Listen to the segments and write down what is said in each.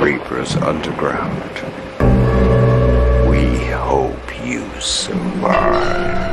Reapers Underground. We hope you survive.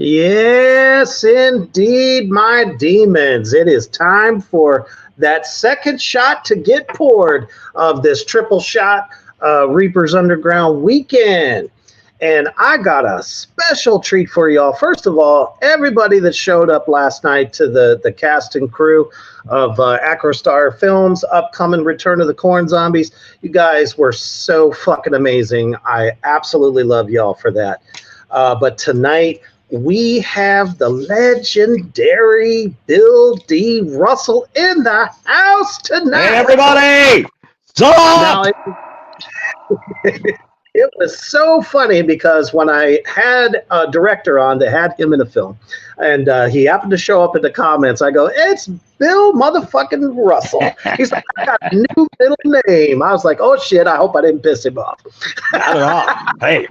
Yes, indeed, my demons. It is time for that second shot to get poured of this triple shot Reapers Underground weekend. And I got a special treat for y'all. First of all, everybody that showed up last night to the cast and crew of Acrostar Films' upcoming Return of the Corn Zombies, you guys were so fucking amazing. I absolutely love y'all for that. But tonight, we have the legendary Bill D. Russell in the house tonight. Hey, everybody! Now, it was so funny because when I had a director on that had him in the film, and he happened to show up in the comments, I go, "It's Bill motherfucking Russell." He's like, "I got a new middle name." I was like, "Oh shit, I hope I didn't piss him off." Not at all. Hey.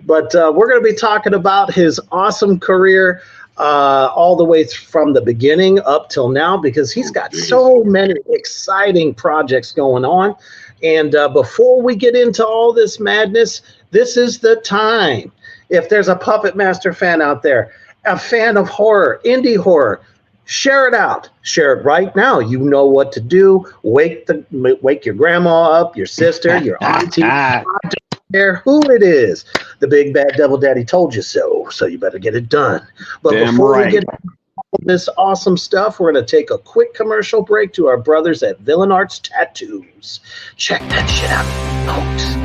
But we're going to be talking about his awesome career all the way from the beginning up till now, because he's got so many exciting projects going on. And before we get into all this madness, this is the time. If there's a Puppet Master fan out there, a fan of horror, indie horror, share it out. Share it right now. You know what to do. Wake your grandma up, your sister, your auntie. Care who it is. The big bad devil daddy told you so, so you better get it done. But before we get into this awesome stuff, we're going to take a quick commercial break to our brothers at Villain Arts Tattoos. Check that shit out, folks.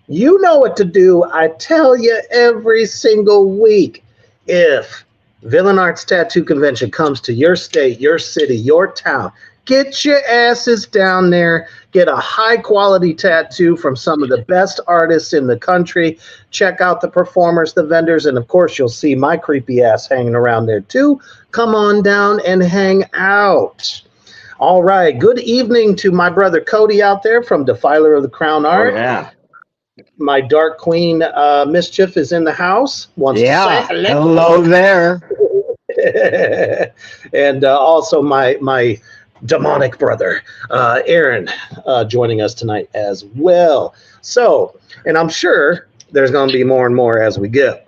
You know what to do. I tell you every single week. If Villain Arts Tattoo Convention comes to your state, your city, your town, get your asses down there. Get a high-quality tattoo from some of the best artists in the country. Check out the performers, the vendors, and, of course, you'll see my creepy ass hanging around there, too. Come on down and hang out. All right. Good evening to my brother Cody out there from Defiler of the Crown Art. Oh, yeah. My Dark Queen Mischief is in the house. Wants to say hello there. And also my demonic brother, Aaron, joining us tonight as well. So, and I'm sure there's going to be more and more as we go.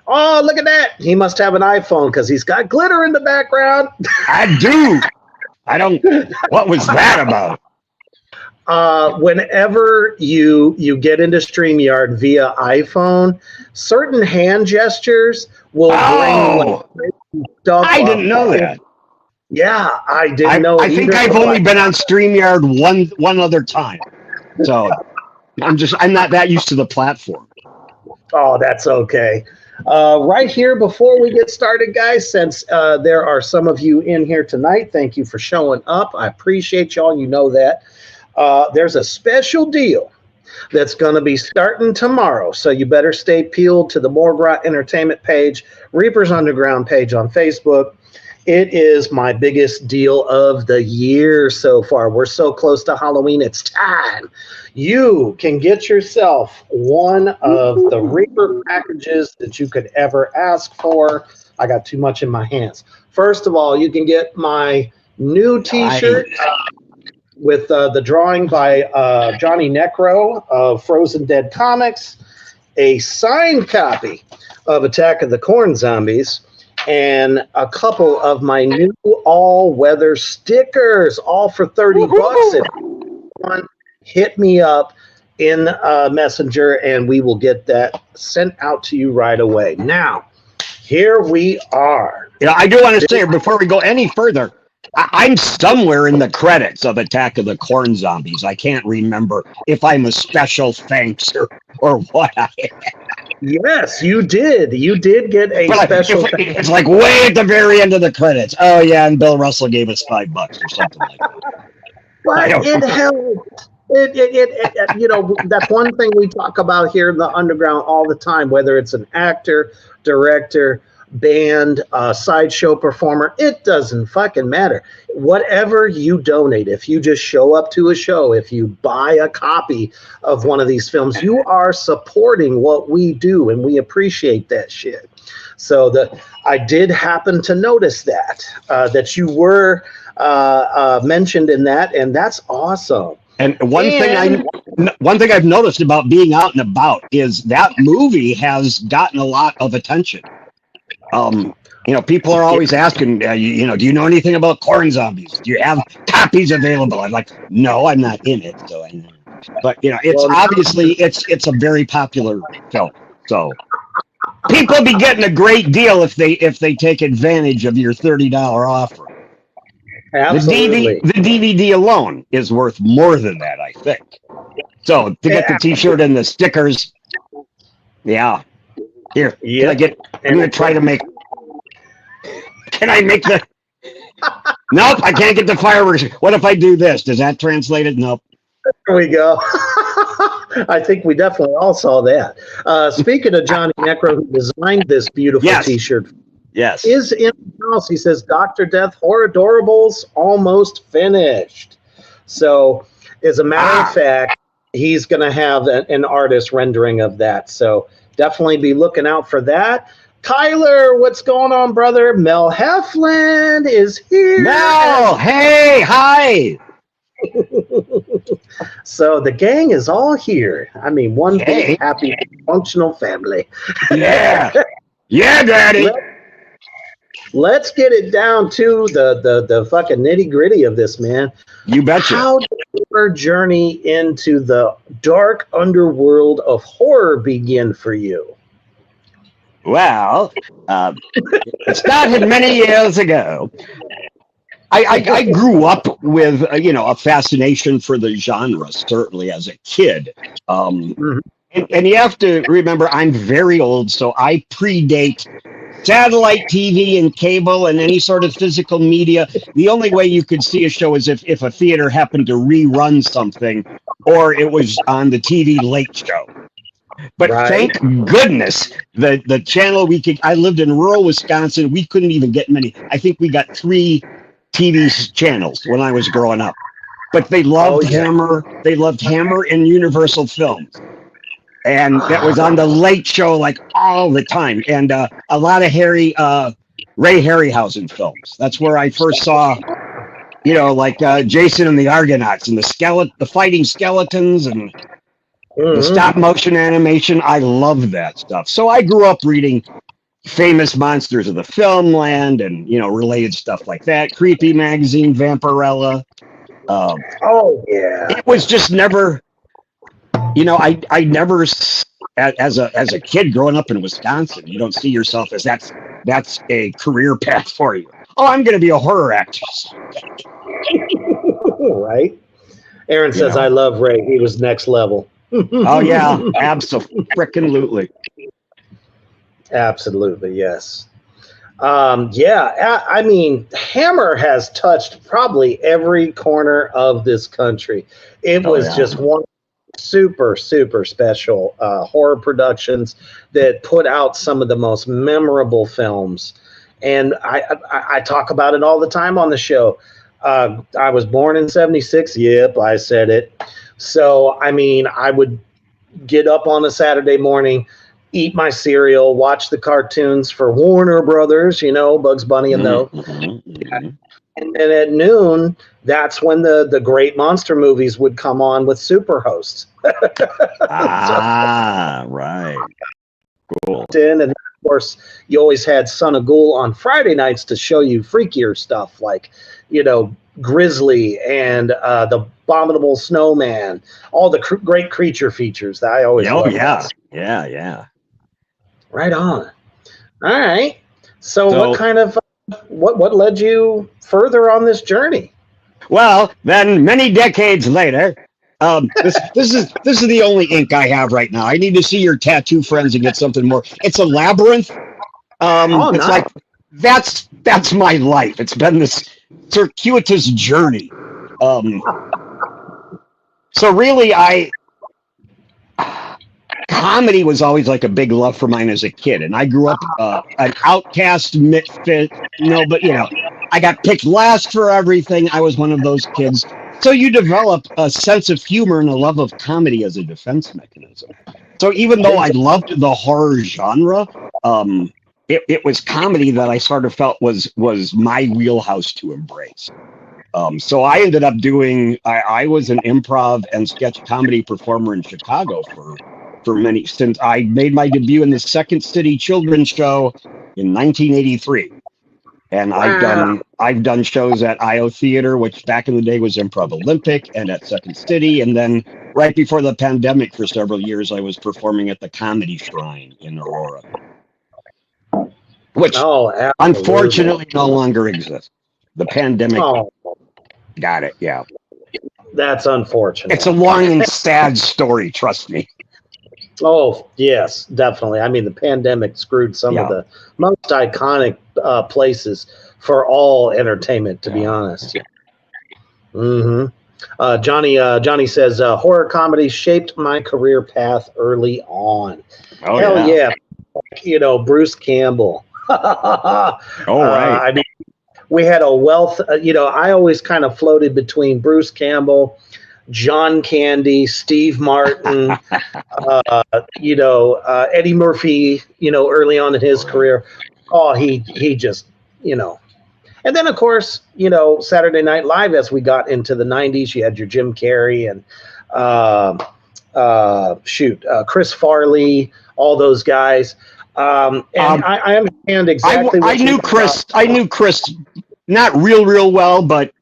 Oh, look at that. He must have an iPhone because he's got glitter in the background. I do. I don't. What was that about? Whenever you get into StreamYard via iPhone, certain hand gestures will bring stuff I didn't know that. Yeah, I didn't know. I think I've only been on StreamYard one other time, so I'm not that used to the platform. Oh, that's okay. Right here, before we get started, guys, since there are some of you in here tonight, thank you for showing up. I appreciate y'all. You know that. There's a special deal that's going to be starting tomorrow, so you better stay peeled to the Morgrot Entertainment page, Reapers Underground page on Facebook, It is my biggest deal of the year so far. We're so close to Halloween. It's time. You can get yourself one of the Reaper packages that you could ever ask for. I got too much in my hands. First of all, you can get my new T-shirt with the drawing by Johnny Necro of Frozen Dead Comics, a signed copy of Attack of the Corn Zombies, and a couple of my new all-weather stickers, all for $30. If you want, hit me up in Messenger, and we will get that sent out to you right away. Now, here we are. Yeah, I do want to say before we go any further, I'm somewhere in the credits of Attack of the Corn Zombies. I can't remember if I'm a special thanks or what I am. Yes, you did. You did get a special. It's like way at the very end of the credits. Oh yeah, and Bill Russell gave us $5 or something like that. But it helped. You know, that's one thing we talk about here in the underground all the time, whether it's an actor, director, band, sideshow performer, it doesn't fucking matter. Whatever you donate, if you just show up to a show, if you buy a copy of one of these films, you are supporting what we do, and we appreciate that shit. So I did happen to notice that you were mentioned in that, and that's awesome. And one thing I've noticed about being out and about is that movie has gotten a lot of attention. You know, people are always asking, do you know anything about Corn Zombies? Do you have copies available? I'm like, no, I'm not in it, so I know. But you know, it's obviously it's a very popular film. So people be getting a great deal if they take advantage of your $30 offer. Absolutely. The DVD alone is worth more than that, I think. So to get the T-shirt and the stickers, yeah. Here, I'm going to try to make. Can I make the? Nope, I can't get the fireworks. What if I do this? Does that translate it? Nope. There we go. I think we definitely all saw that. Speaking of Johnny Necro, who designed this beautiful T-shirt, is in the house. He says, "Dr. Death Horror Adorables almost finished." So, as a matter of fact, he's going to have an artist rendering of that. So. Definitely be looking out for that. Tyler, what's going on, brother? Mel Heflin is here. Mel, hey, hi. So the gang is all here. I mean, one big, happy, functional family. Yeah. Yeah, Daddy. Let's get it down to the fucking nitty gritty of this, man. You betcha. How did your journey into the dark underworld of horror begin for you? Well, it started many years ago. I grew up with a fascination for the genre, certainly as a kid. And you have to remember, I'm very old, so I predate satellite TV and cable and any sort of physical media. The only way you could see a show is if a theater happened to rerun something or it was on the TV late show. But thank goodness the channel I lived in rural Wisconsin. We couldn't even get many. I think we got 3 TV channels when I was growing up. But they loved Hammer. They loved Hammer and Universal Films. And that was on the late show like all the time. And a lot of Ray Harryhausen films. That's where I first saw, Jason and the Argonauts and the fighting skeletons and the stop motion animation. I loved that stuff. So I grew up reading famous monsters of the film-land and, related stuff like that. Creepy Magazine, Vampirella. It was just never... I never, as a kid growing up in Wisconsin, you don't see yourself as that's a career path for you. Oh, I'm going to be a horror actress. Right. Aaron says, I love Ray. He was next level. Oh, yeah. Absolutely. Absolutely. Yes. I mean, Hammer has touched probably every corner of this country. It was just one super, super special horror productions that put out some of the most memorable films. And I talk about it all the time on the show. I was born in 76. Yep, I said it. So, I mean, I would get up on a Saturday morning, eat my cereal, watch the cartoons for Warner Brothers, you know, Bugs Bunny and those. And then at noon, that's when the great monster movies would come on with super hosts. Right. Cool. And of course, you always had Son of Ghoul on Friday nights to show you freakier stuff like, you know, Grizzly and the Abominable Snowman, all the great creature features that I always loved. Yeah. Right on. All right. So what kind of what led you further on this journey? Well, then many decades later, this is the only ink I have right now. I need to see your tattoo friends and get something more. It's a labyrinth. It's nice. like that's my life. It's been this circuitous journey. So really, comedy was always like a big love for mine as a kid, and I grew up an outcast misfit. But you know, I got picked last for everything. I was one of those kids. So you develop a sense of humor and a love of comedy as a defense mechanism. So even though I loved the horror genre, it was comedy that I sort of felt was my wheelhouse to embrace. So I ended up doing. I was an improv and sketch comedy performer in Chicago for many, since I made my debut in the Second City Children's Show in 1983. And I've done shows at IO Theater, which back in the day was Improv Olympic, and at Second City. And then right before the pandemic for several years, I was performing at the Comedy Shrine in Aurora, which unfortunately no longer exists. The pandemic got it. Yeah. That's unfortunate. It's a long and sad story. Trust me. Oh, yes, definitely. I mean, the pandemic screwed some of the most iconic places for all entertainment, to be honest. Johnny says, horror comedy shaped my career path early on. Hell yeah. You know, Bruce Campbell. Right. I mean, we had a wealth, I always kind of floated between Bruce Campbell, John Candy, Steve Martin, Eddie Murphy, early on in his career. Oh, he just, and then of course, Saturday Night Live, as we got into the 90s, you had your Jim Carrey and Chris Farley, all those guys. I understand exactly. I knew Chris, not real well, but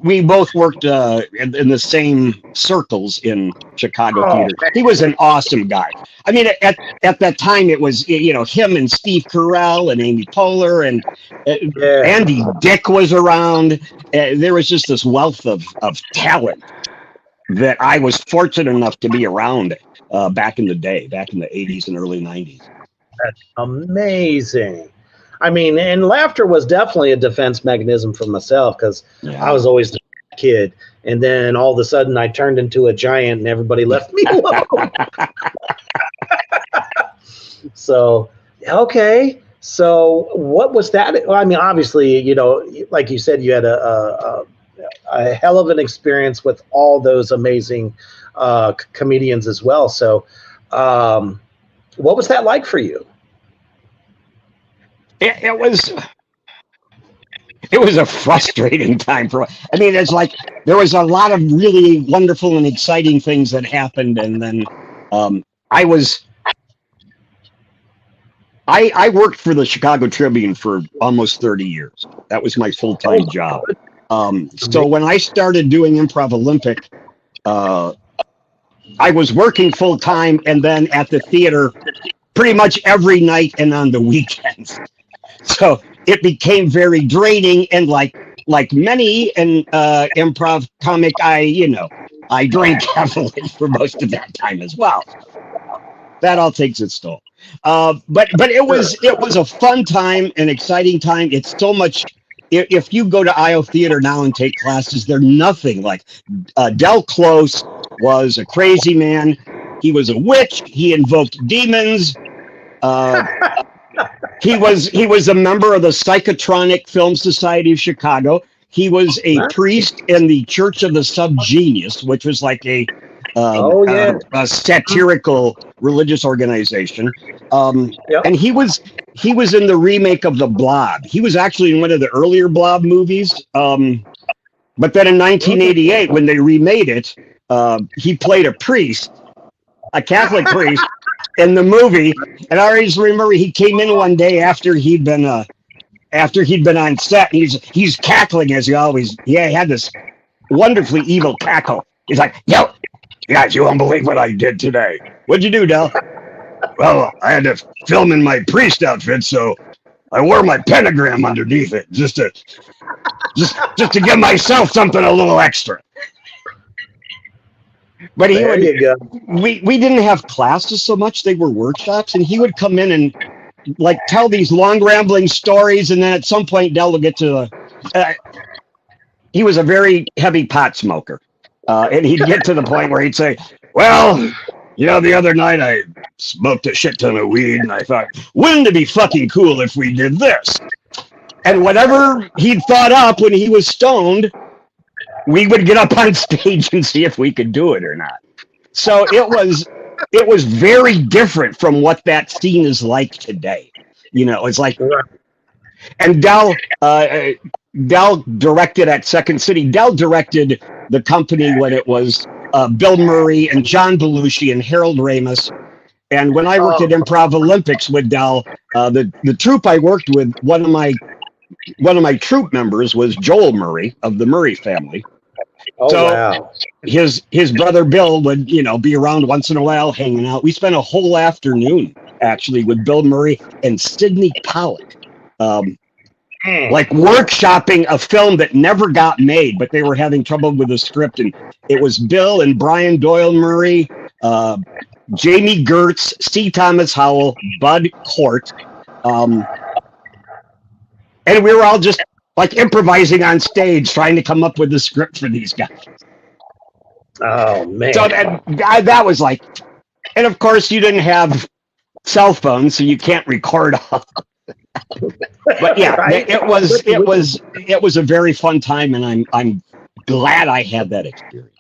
we both worked in the same circles in Chicago theater. He was an awesome guy. I mean, at that time, it was him and Steve Carell and Amy Poehler and Andy Dick was around. There was just this wealth of talent that I was fortunate enough to be around back in the day, back in the 80s and early 90s. That's amazing. I mean, and laughter was definitely a defense mechanism for myself because I was always the kid. And then all of a sudden I turned into a giant and everybody left me alone. So, okay. So what was that? I mean, obviously, like you said, you had a hell of an experience with all those amazing comedians as well. So what was that like for you? It was a frustrating time it's like there was a lot of really wonderful and exciting things that happened, and then I worked for the Chicago Tribune for almost 30 years. That was my full-time job. So when I started doing Improv Olympic, I was working full-time and then at the theater pretty much every night and on the weekends. So it became very draining, and like many improv comic, I drank heavily for most of that time as well. That all takes its toll. But it was a fun time, an exciting time. It's so much. If you go to IO Theater now and take classes, they're nothing like. Del Close was a crazy man. He was a witch. He invoked demons. He was a member of the Psychotronic Film Society of Chicago. He was a priest in the Church of the Subgenius, which was like a satirical religious organization. And he was in the remake of The Blob. He was actually in one of the earlier Blob movies. But then in 1988, when they remade it, he played a priest, a Catholic priest, in the movie. And I always remember he came in one day after he'd been on set, and he's cackling as he had this wonderfully evil cackle. He's like, "Yo, guys, you won't believe what I did today." "What'd you do, Del?" "Well, I had to film in my priest outfit, so I wore my pentagram underneath it just to give myself something a little extra." But we didn't have classes so much; they were workshops, and he would come in and like tell these long rambling stories, and then at some point Del would get to he was a very heavy pot smoker, and he'd get to the point where he'd say, "Well, the other night I smoked a shit ton of weed, and I thought, wouldn't it be fucking cool if we did this?" And whatever he'd thought up when he was stoned, we would get up on stage and see if we could do it or not. So it was very different from what that scene is like today. It's like, and Del directed at Second City. Del directed the company when it was Bill Murray and John Belushi and Harold Ramis. And when I worked at Improv Olympics with Del, the troupe I worked with, one of my troupe members was Joel Murray of the Murray family. His brother Bill would, be around once in a while hanging out. We spent a whole afternoon actually with Bill Murray and Sidney Pollack, like workshopping a film that never got made, but they were having trouble with the script. And it was Bill and Brian Doyle Murray, Jamie Gertz, C. Thomas Howell, Bud Cort. And we were all just like improvising on stage, trying to come up with the script for these guys. Oh, man. So that was like, and of course you didn't have cell phones, so you can't record all. But yeah, right. it was a very fun time, and I'm glad I had that experience.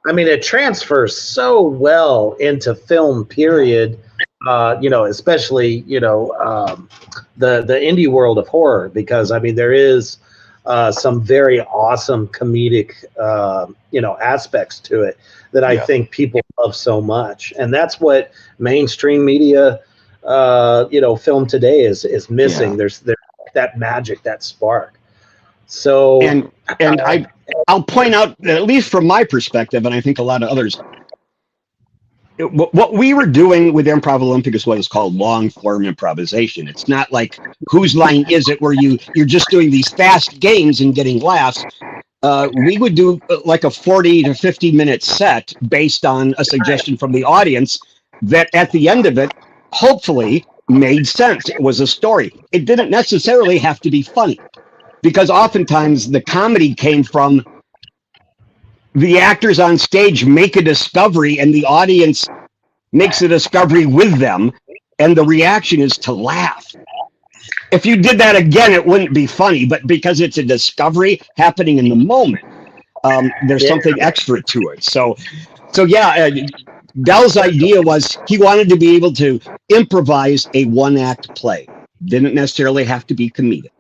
I mean, it transfers so well into film, period. Especially, the indie world of horror, because I mean, there is some very awesome comedic, aspects to it that I think people love so much. And that's what mainstream media, film today is missing. Yeah. There's that magic, that spark. So, and I'll point out, at least from my perspective, and I think a lot of others, what we were doing with Improv Olympic is what is called long form improvisation. It's not like whose line is it, where you're just doing these fast games and getting laughs. We would do like a 40 to 50 minute set based on a suggestion from the audience that at the end of it, hopefully made sense. It was a story. It didn't necessarily have to be funny, because oftentimes the comedy came from the actors on stage make a discovery and the audience makes a discovery with them, and the reaction is to laugh. If you did that again, it wouldn't be funny, but because it's a discovery happening in the moment, there's something extra to it. So Del's idea was he wanted to be able to improvise a one-act play. Didn't necessarily have to be comedic.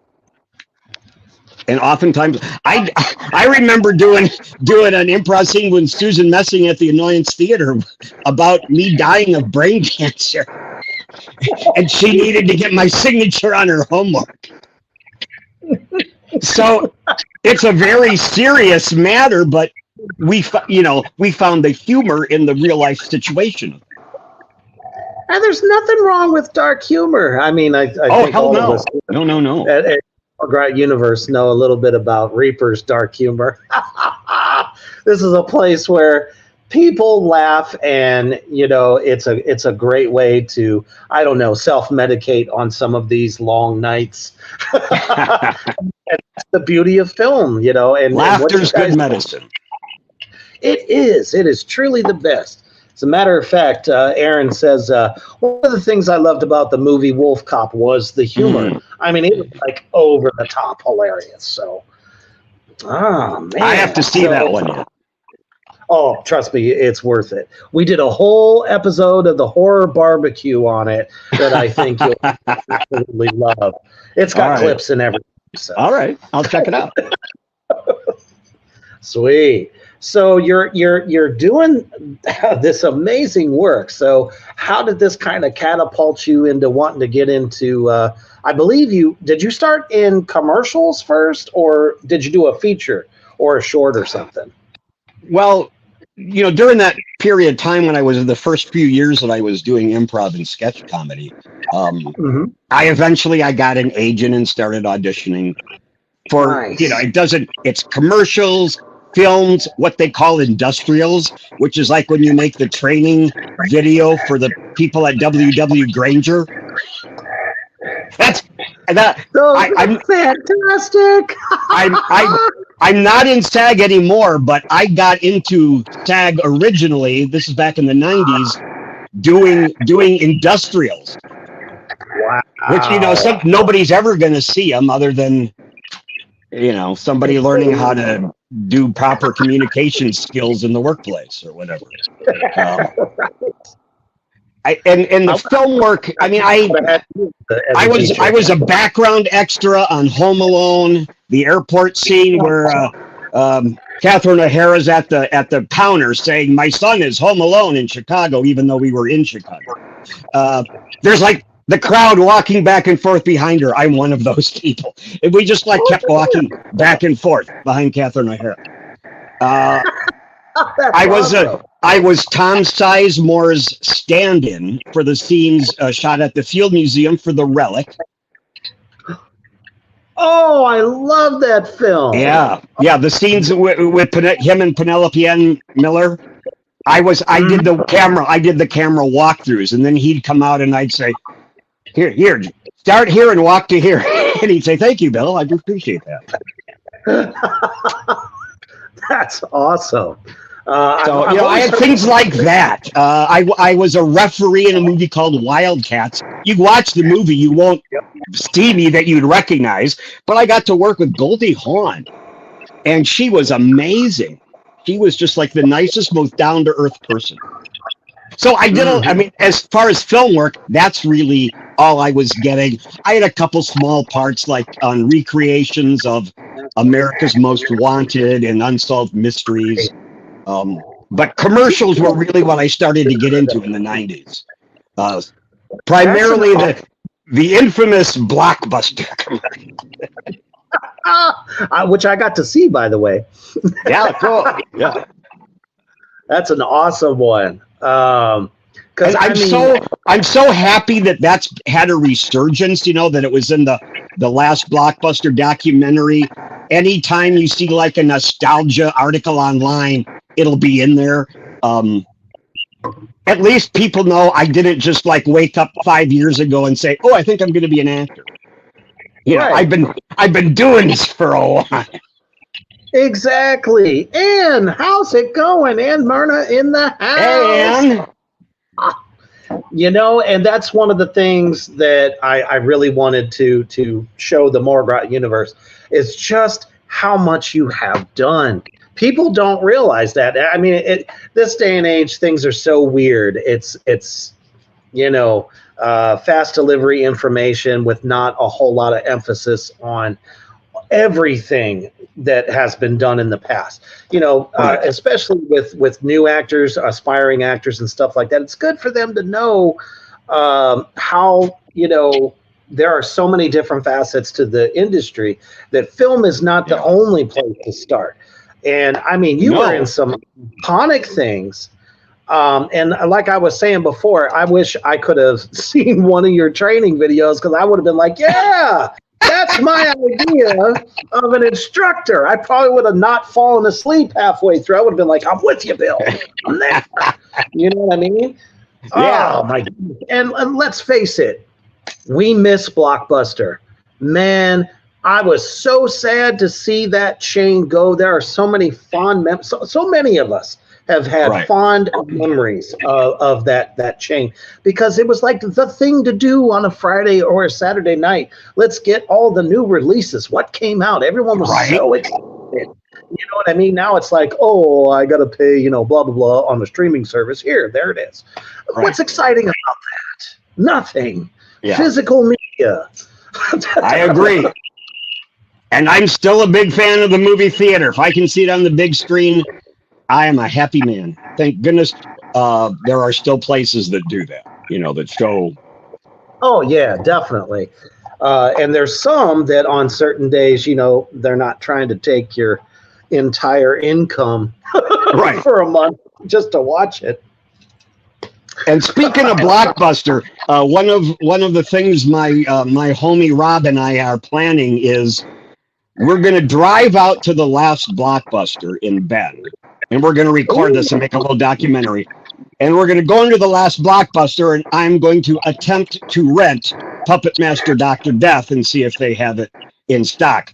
And oftentimes, I remember doing an improv scene with Susan Messing at the Annoyance Theater about me dying of brain cancer, and she needed to get my signature on her homework. So it's a very serious matter, but we found the humor in the real life situation. And there's nothing wrong with dark humor. I mean, I think hell all no. of us No. At Great Universe know a little bit about Reaper's dark humor. This is a place where people laugh, and it's a great way to, I don't know, self-medicate on some of these long nights. And that's the beauty of film, and laughter's good medicine. It is truly the best. As a matter of fact, Aaron says one of the things I loved about the movie Wolf Cop was the humor. I mean, it was like over the top hilarious. So, man, I have to see that one. Oh, trust me, it's worth it. We did a whole episode of the horror barbecue on it that I think you'll absolutely love. It's got clips and everything. So. All right, I'll check it out. Sweet. So you're doing this amazing work. So how did this kind of catapult you into wanting to get into? I believe did you start in commercials first, or did you do a feature or a short or something? Well, during that period of time when I was in the first few years that I was doing improv and sketch comedy, I eventually got an agent and started auditioning for, it's commercials, films, what they call industrials, which is like when you make the training video for the people at W.W. Granger. I'm fantastic. I'm not in SAG anymore, but I got into SAG originally. This is back in the 90s, doing industrials. Wow. Which nobody's ever going to see them other than somebody learning how to do proper communication skills in the workplace or whatever. And the film work. I mean, I was a background extra on Home Alone, the airport scene where Catherine O'Hara's at the counter saying, "My son is home alone in Chicago," even though we were in Chicago. There's like the crowd walking back and forth behind her. I'm one of those people. And we just kept walking back and forth behind Catherine O'Hara. I was Tom Sizemore's stand-in for the scenes shot at the Field Museum for The Relic. Oh, I love that film. Yeah, the scenes with him and Penelope Ann Miller. I did the camera walkthroughs, and then he'd come out and I'd say, Here, start here and walk to here. And he'd say, "Thank you, Bill. I do appreciate that." That's awesome. I had things like that. I was a referee in a movie called Wildcats. You watch the movie, you won't see me that you'd recognize, but I got to work with Goldie Hawn, and she was amazing. She was just like the nicest, most down-to-earth person. So I did, as far as film work, that's really all I was getting. I had a couple small parts like on recreations of America's Most Wanted and Unsolved Mysteries. But commercials were really what I started to get into in the 90s. Primarily the infamous Blockbuster commercial. Which I got to see, by the way. Yeah, cool. Yeah. That's an awesome one. Because I'm so happy that that's had a resurgence, that it was in the last Blockbuster documentary. Anytime you see like a nostalgia article online, it'll be in there. At least people know I didn't just wake up 5 years ago and say, "Oh, I think I'm going to be an actor." Right. I've been doing this for a while. Exactly. Ann, how's it going? Ann Myrna in the house. Ann. And that's one of the things that I really wanted to show the Morgrat universe is just how much you have done. People don't realize that. I mean, this day and age, things are so weird. It's fast delivery information with not a whole lot of emphasis on everything that has been done in the past. Especially with new actors, aspiring actors, and stuff like that. It's good for them to know how there are so many different facets to the industry that film is not the only place to start. And I mean, you were in some iconic things. And like I was saying before, I wish I could have seen one of your training videos because I would have been like, yeah, that's my idea of an instructor. I probably would have not fallen asleep halfway through. I would have been like, I'm with you, Bill. I'm there. You know what I mean? Yeah. Oh, my goodness. And let's face it, we miss Blockbuster. Man, I was so sad to see that chain go. There are so many fond memories. So many of us have had Right. fond memories of that chain, because it was like the thing to do on a Friday or a Saturday night. Let's get all the new releases. What came out? Everyone was Right. so excited. You know what I mean? Now it's like, oh, I got to pay, blah, blah, blah on the streaming service. Here, there it is. Right. What's exciting about that? Nothing. Yeah. Physical media. I agree. And I'm still a big fan of the movie theater. If I can see it on the big screen, I am a happy man. Thank goodness there are still places that do that, that show. Oh, yeah, definitely. And there's some that on certain days, they're not trying to take your entire income Right. for a month just to watch it. And speaking of Blockbuster, one of the things my homie Rob and I are planning is we're going to drive out to the last Blockbuster in Bend, and we're going to record this and make a little documentary. And we're going to go into the last Blockbuster, and I'm going to attempt to rent Puppet Master Dr. Death and see if they have it in stock.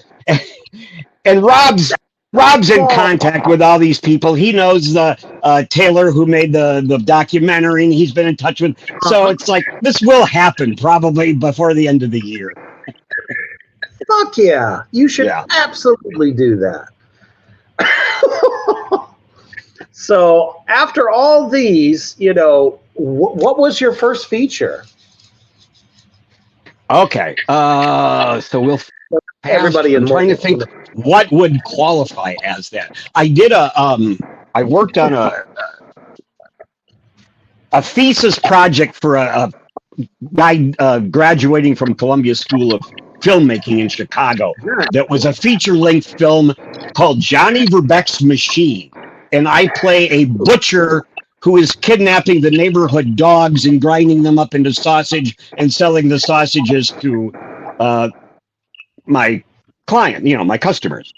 And Rob's in contact with all these people. He knows the Taylor who made the documentary, and he's been in touch with. So it's like this will happen probably before the end of the year. Fuck yeah. You should Yeah. absolutely do that. So after all these, what was your first feature? Okay. So we'll. Everybody I'm trying to think what would qualify as that. I did I worked on a thesis project for a guy graduating from Columbia School of Filmmaking in Chicago. That was a feature-length film called Johnny Verbeck's Machine, and I play a butcher who is kidnapping the neighborhood dogs and grinding them up into sausage and selling the sausages to my client, my customers.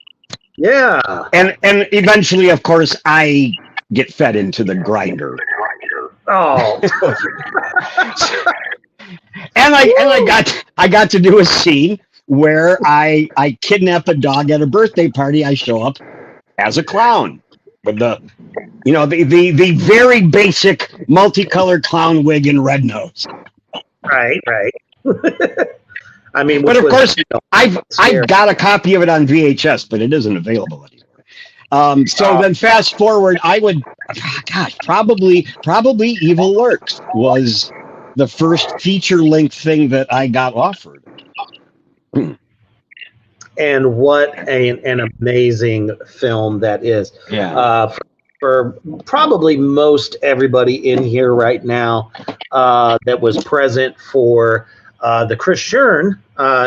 Yeah. And eventually, of course, I get fed into the grinder. Oh. And I got to do a scene where I kidnap a dog at a birthday party. I show up as a clown with the very basic multicolored clown wig and red nose. Right. I mean, But of course, I've got a copy of it on VHS, but it isn't available anymore. So then fast forward, I would, probably Evil Lurks was the first feature-length thing that I got offered. And what an amazing film that is. Yeah. For probably most everybody in here right now that was present for the Chris Shern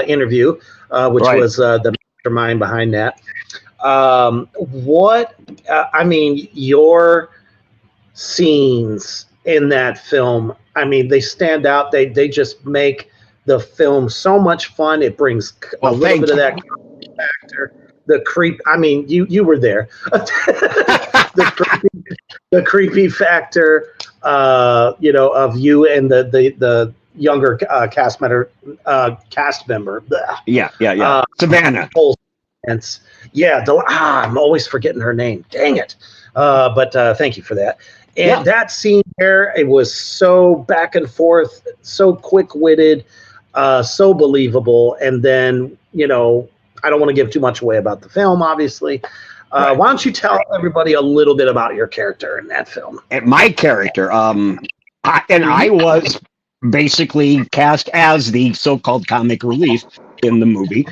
interview, which Right. was the mastermind behind that. Your scenes in that film, they stand out. They just make the film so much fun. It brings a little bit of that factor. The creep. You were there. the creepy factor, of you and the younger cast member. Yeah. Savannah. I'm always forgetting her name. Dang it. But thank you for that. And that scene there, it was so back and forth, so quick-witted, so believable. And then, I don't want to give too much away about the film, obviously. Right. Why don't you tell everybody a little bit about your character in that film? And my character, I was basically cast as the so-called comic relief in the movie.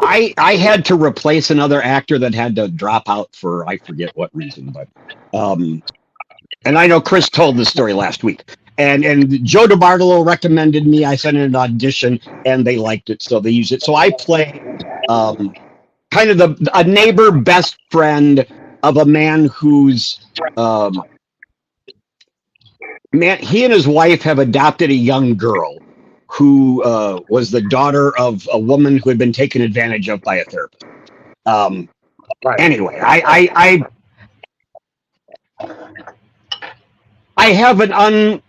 I had to replace another actor that had to drop out for I forget what reason, but and I know Chris told this story last week. And Joe DiBartolo recommended me. I sent in an audition, and they liked it, so they used it. So I play kind of a neighbor best friend of a man who's he and his wife have adopted a young girl who was the daughter of a woman who had been taken advantage of by a therapist. Right. Anyway, I have an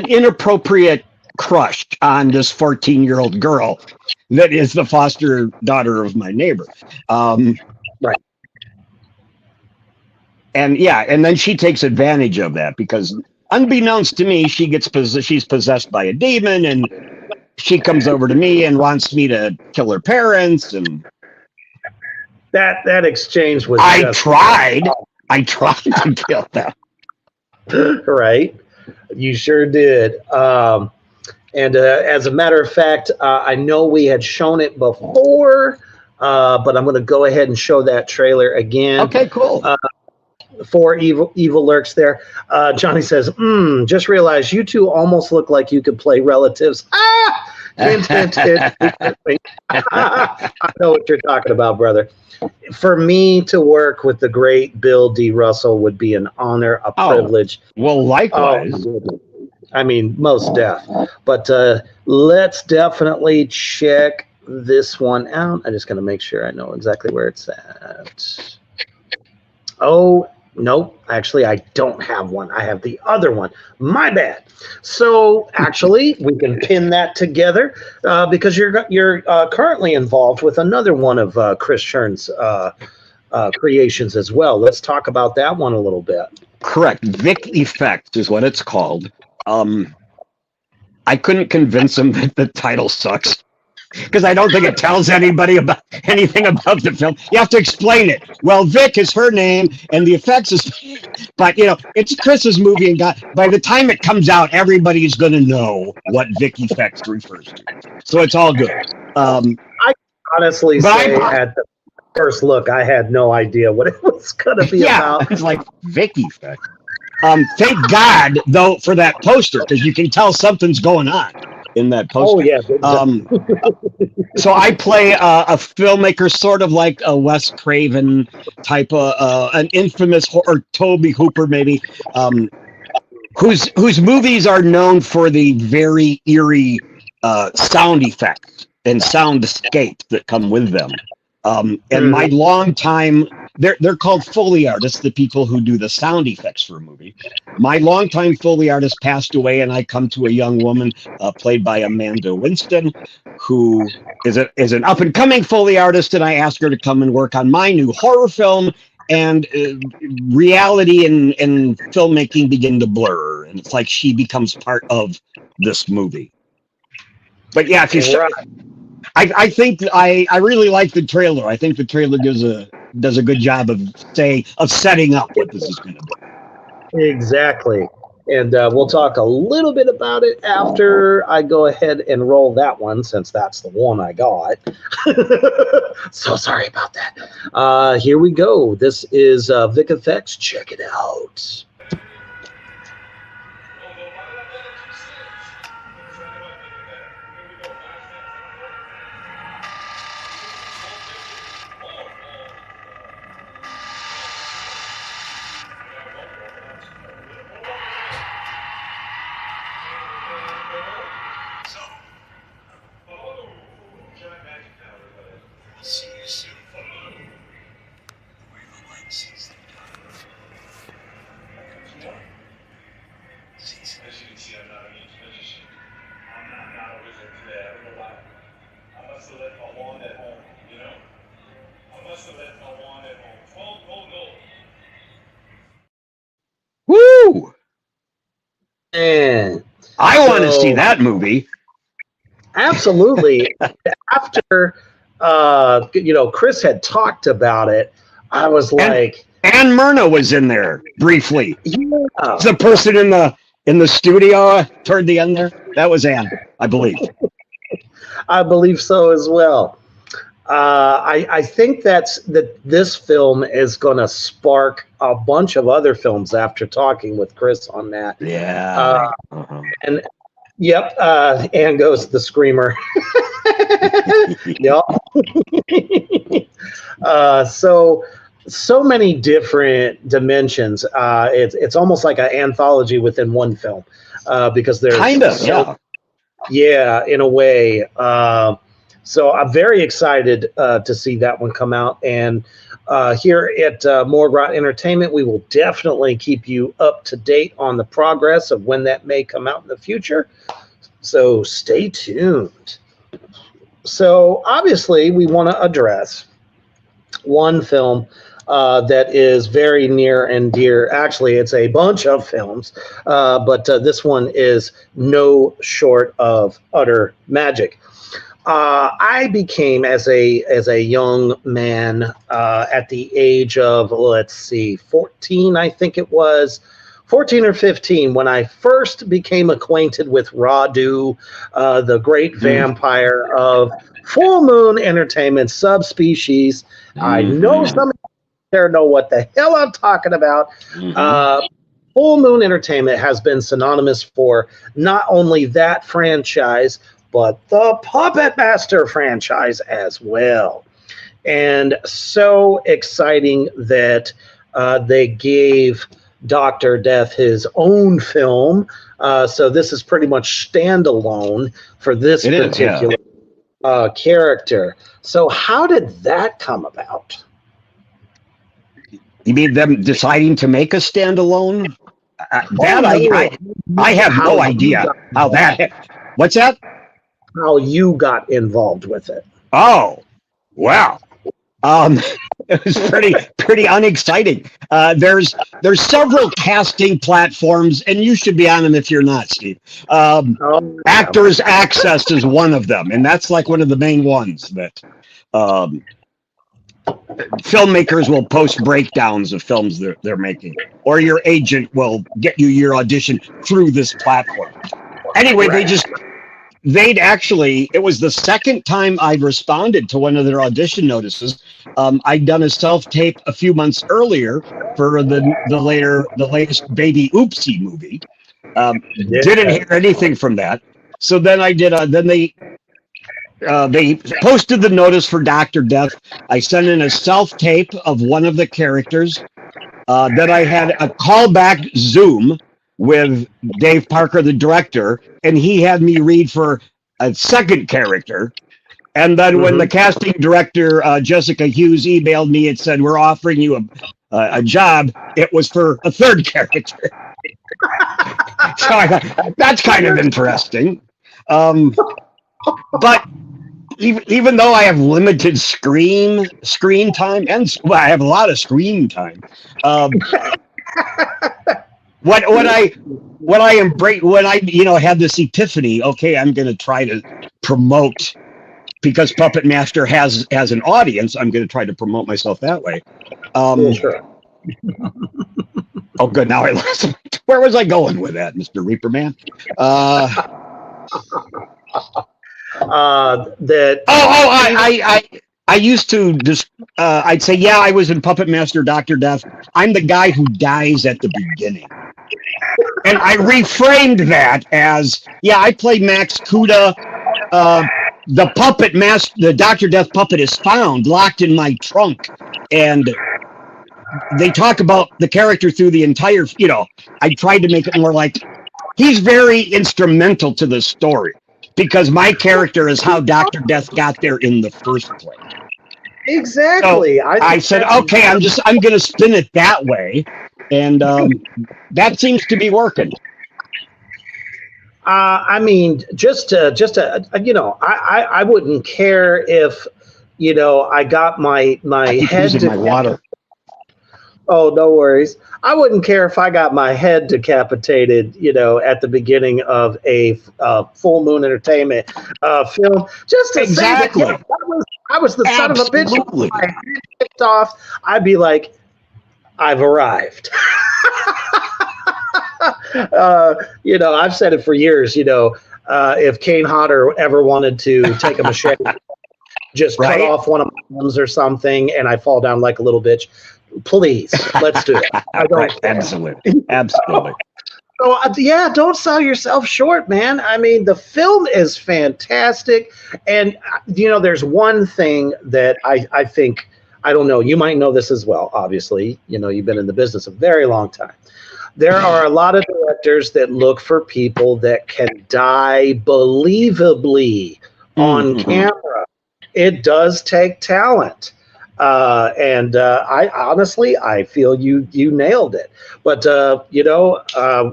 inappropriate crush on this 14-year-old girl that is the foster daughter of my neighbor. Right. And yeah, and then she takes advantage of that because unbeknownst to me, she's possessed by a demon, and she comes over to me and wants me to kill her parents. And that exchange was I tried to kill them. Right, you sure did. And as a matter of fact, I know we had shown it before, but I'm going to go ahead and show that trailer again. Okay, cool. For evil lurks there. Johnny says, just realized you two almost look like you could play relatives. Hint, hint, hint. I know what you're talking about, brother. For me to work with the great Bill D. Russell would be an honor, a privilege. Well, likewise. I mean, most deaf. But let's definitely check this one out. I'm just going to make sure I know exactly where it's at. Oh, nope. Actually, I don't have one. I have the other one. My bad. So actually, we can pin that together because you're currently involved with another one of Chris Chern's creations as well. Let's talk about that one a little bit. Correct. Vic Effect is what it's called. I couldn't convince him that the title sucks because I don't think it tells anybody about anything about the film. You have to explain it. Well, Vic is her name, and the effects is, but it's Chris's movie, and by the time it comes out, everybody's going to know what Vic Effects refers to. So it's all good. I honestly say at the first look, I had no idea what it was going to be about. It's like Vic Effects. Thank God, though, for that poster, because you can tell something's going on in that poster. Oh, yeah. So I play a filmmaker, sort of like a Wes Craven type of, an infamous, or Tobe Hooper maybe, whose movies are known for the very eerie sound effects and soundscapes that come with them. And my long time, they're called Foley artists, the people who do the sound effects for a movie. My longtime Foley artist passed away, and I come to a young woman played by Amanda Winston, who is an up-and-coming Foley artist, and I asked her to come and work on my new horror film, and reality and filmmaking begin to blur, and it's like she becomes part of this movie. But yeah, if you I think I really like the trailer. I think the trailer does a good job of setting up what this is going to be. Exactly. And we'll talk a little bit about it after I go ahead and roll that one, since that's the one I got. So sorry about that. Here we go. This is Vic Effects. Check it out. Woo! And I want to see that movie. Absolutely. After Chris had talked about it, I was like, Ann Myrna was in there briefly. Yeah. The person in the studio toward the end there, that was Ann, I believe. I believe so as well. I think that this film is going to spark a bunch of other films after talking with Chris on that. Yeah. And yep, Ann goes the screamer. Yep. So many different dimensions. It's almost like an anthology within one film, because there's kind of yeah, in a way. So I'm very excited to see that one come out. And here at Morgrot Entertainment, we will definitely keep you up to date on the progress of when that may come out in the future. So stay tuned. So obviously, we want to address one film that is very near and dear. Actually, it's a bunch of films, but this one is no short of utter magic. I became as a young man at the age of, let's see, 14, I think it was. 14 or 15, when I first became acquainted with Radu, the great vampire of Full Moon Entertainment subspecies. I know some of you there know what the hell I'm talking about. Full Moon Entertainment has been synonymous for not only that franchise, but the Puppet Master franchise as well. And so exciting that they gave Dr. Death his own film. So this is pretty much standalone for this particular character. So how did that come about? You mean them deciding to make a standalone? I have no idea how that. What's that? How you got involved with it? Oh, wow. It was pretty unexciting. There's several casting platforms, and you should be on them if you're not, Steve. Actors Access is one of them, and that's like one of the main ones that filmmakers will post breakdowns of films they're making, or your agent will get you your audition through this platform. Anyway, it was the second time I'd responded to one of their audition notices. I'd done a self-tape a few months earlier for the latest Baby Oopsie movie. Didn't hear anything from that. So then I did. They posted the notice for Dr. Death. I sent in a self-tape of one of the characters. Then I had a callback Zoom with Dave Parker, the director, and he had me read for a second character. And then when the casting director, Jessica Hughes, emailed me and said, "We're offering you a job," it was for a third character. So I thought, that's kind of interesting. But even though I have limited screen time, and I have a lot of screen time, When I had this epiphany, okay, I'm going to try to promote, because Puppet Master has an audience, I'm going to try to promote myself that way. Sure. Oh, good. Now I lost. Where was I going with that, Mr. Reaper Man? I used to just, I'd say, yeah, I was in Puppet Master Dr. Death. I'm the guy who dies at the beginning. And I reframed that as, yeah, I played Max Kuda. The Puppet Master, the Dr. Death puppet is found, locked in my trunk. And they talk about the character through the entire, I tried to make it more like, he's very instrumental to the story, because my character is how Dr. Death got there in the first place. Exactly. So I said, okay, I'm going to spin it that way. And that seems to be working. I mean, I wouldn't care if, I got my head to my water. Oh, no worries. I wouldn't care if I got my head decapitated, at the beginning of a Full Moon Entertainment film, just to say that I was the son of a bitch. If my head kicked off, I'd be like, I've arrived. I've said it for years. If Kane Hodder ever wanted to take a machete, just cut off one of my arms or something, and I fall down like a little bitch, please, let's do it. Absolutely. So don't sell yourself short, man. I mean, the film is fantastic, and there's one thing that I think. I don't know. You might know this as well. Obviously, you've been in the business a very long time. There are a lot of directors that look for people that can die believably on camera. It does take talent. And I honestly feel you nailed it. But,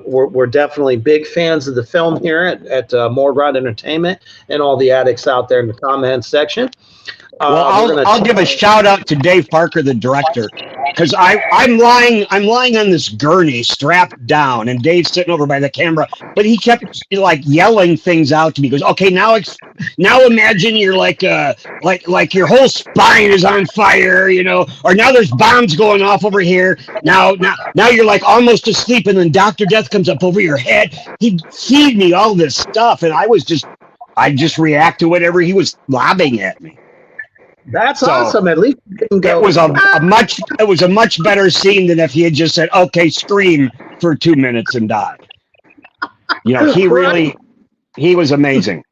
we're definitely big fans of the film here at Morgrad Entertainment and all the addicts out there in the comment section. Well, We're gonna I'll give a shout out to Dave Parker, the director, because I'm lying on this gurney strapped down, and Dave's sitting over by the camera, but he kept like yelling things out to me. He goes, okay, now imagine you're like your whole spine is on fire, or now there's bombs going off over here. Now you're like almost asleep, and then Dr. Death comes up over your head. He'd feed me all this stuff, and I just react to whatever he was lobbing at me. That's So, awesome. At least you can go. It was a much better scene than if he had just said, "Okay, scream for 2 minutes and die." He was amazing.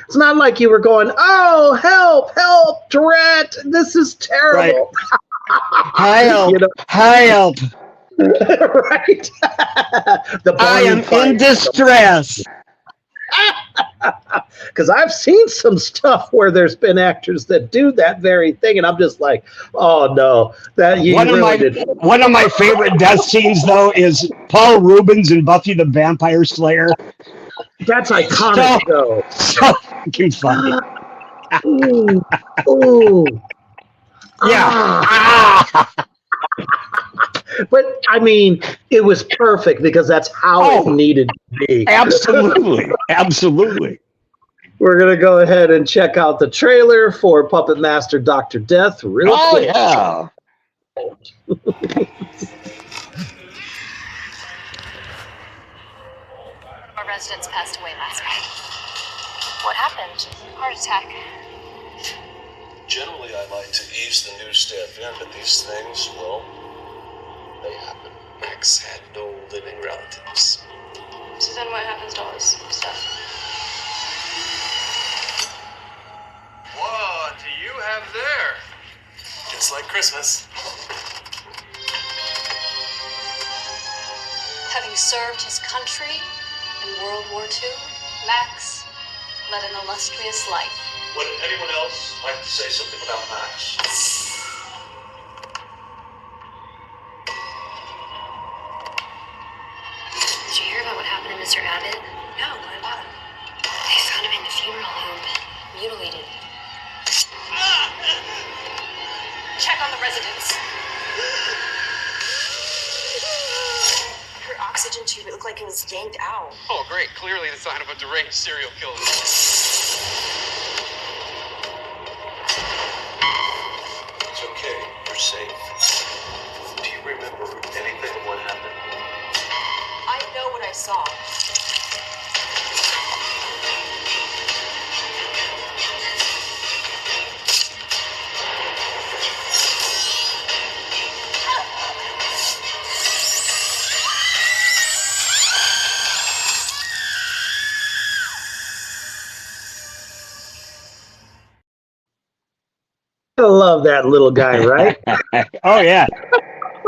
It's not like you were going, "Oh, help, Tourette! This is terrible." Help! Help! Right? I am in distress. Because I've seen some stuff where there's been actors that do that very thing, and I'm just like, oh no, that you really did. One of my favorite death scenes, though, is Paul Rubens in Buffy the Vampire Slayer. That's iconic, though. So fucking funny. Ooh. Yeah. But I mean, it was perfect because that's how it needed to be. Absolutely. We're gonna go ahead and check out the trailer for Puppet Master Dr. Death real quick. Yeah. Our residents passed away last night. What happened? Heart attack. Generally, I like to ease the new staff in, but these things, well, they happen. Max had no living relatives. So then what happens to all this stuff? What do you have there? It's like Christmas. Having served his country in World War II, Max led an illustrious life. Would anyone else like to say something about Max? Did you hear about what happened to Mr. Abbott? No, what about him? They found him in the funeral home, mutilated. Check on the residents. Her oxygen tube, it looked like it was yanked out. Oh, great. Clearly the sign of a deranged serial killer. It's okay. You're safe. Do you remember anything of what happened? I know what I saw. I love that little guy, right? Oh yeah.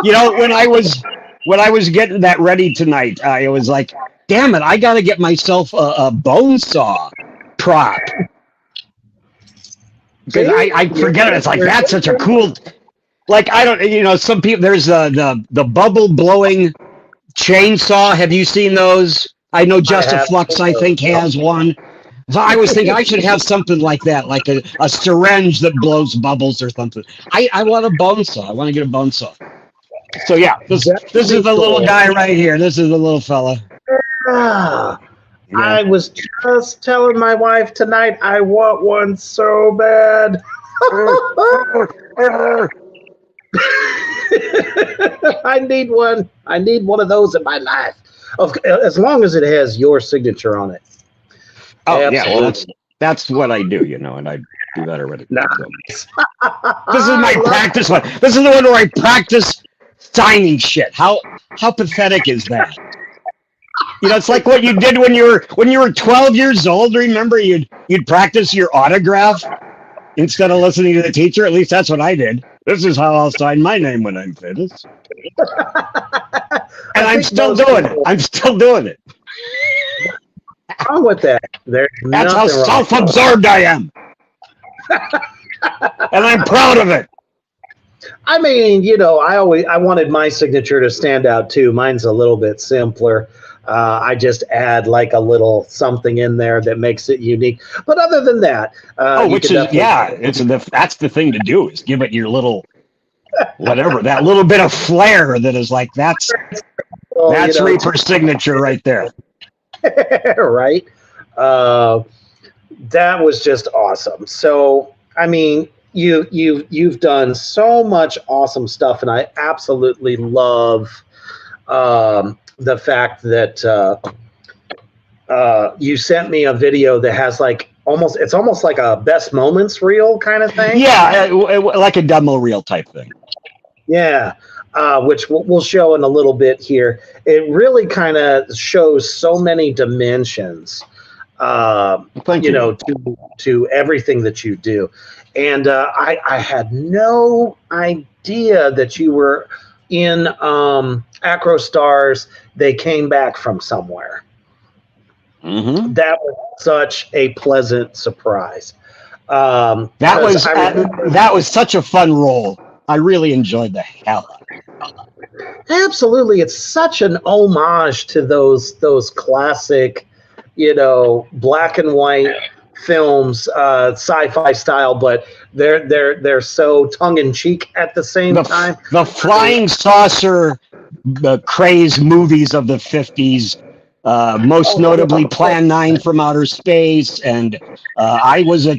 When I was getting that ready tonight, I was like, damn it, I got to get myself a bone saw prop. Because I forget it. It's like, that's such a cool, like, I don't, some people, there's the bubble blowing chainsaw. Have you seen those? I know Justiflux, I think, has one. So I was thinking I should have something like that, like a syringe that blows bubbles or something. I want a bone saw. I want to get a bone saw. So yeah, this is the little guy right here. This is the little fella. Ah, I was just telling my wife tonight I want one so bad. I need one. I need one of those in my life. As long as it has your signature on it. Oh yeah, well, that's what I do, and I do that already. Nice. So. This is my practice one. This is the one where I practice signing shit. How pathetic is that? It's like what you did when you were 12 years old. Remember, you'd practice your autograph instead of listening to the teacher. At least that's what I did. This is how I'll sign my name when I'm finished. And I'm still doing it. I'm still doing it. Wrong with that? That's how self-absorbed I am. And I'm proud of it. I mean, I wanted my signature to stand out too. Mine's a little bit simpler. I just add like a little something in there that makes it unique. But other than that, which is that's the thing to do, is give it your little whatever, that little bit of flair that is like that's Reaper's signature right there. Right. That was just awesome. So I mean, you've done so much awesome stuff, and I absolutely love the fact that you sent me a video that has like it's almost like a best moments reel kind of thing. Yeah, like a demo reel type thing. Yeah, which we'll show in a little bit here. It really kind of shows so many dimensions, to everything that you do. And I had no idea that you were in Acrostars. They Came Back from Somewhere. Mm-hmm. That was such a pleasant surprise. That was such a fun role. I really enjoyed the hell out of it. Absolutely, it's such an homage to those classic, black and white films, sci-fi style, but they're so tongue in cheek at the same time. The flying saucer, the craze movies of the 50s, most notably Plan 9 from Outer Space, and I was a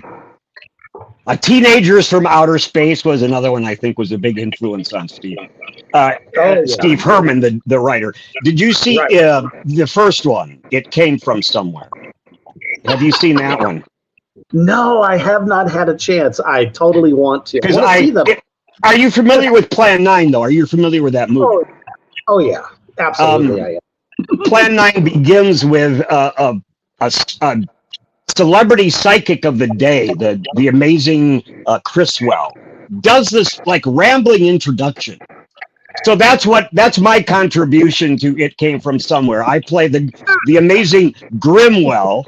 Teenagers from Outer Space was another one I think was a big influence on Steve. Steve Herman, the writer. Did you see the first one? It Came From Somewhere. Have you seen that one? No, I have not had a chance. I totally want to. Are you familiar with Plan 9, though? Are you familiar with that movie? Oh yeah, absolutely. I am. Plan 9 begins with a celebrity psychic of the day, the amazing Chriswell, does this like rambling introduction. So that's my contribution to It Came From Somewhere. I play the amazing Grimwell,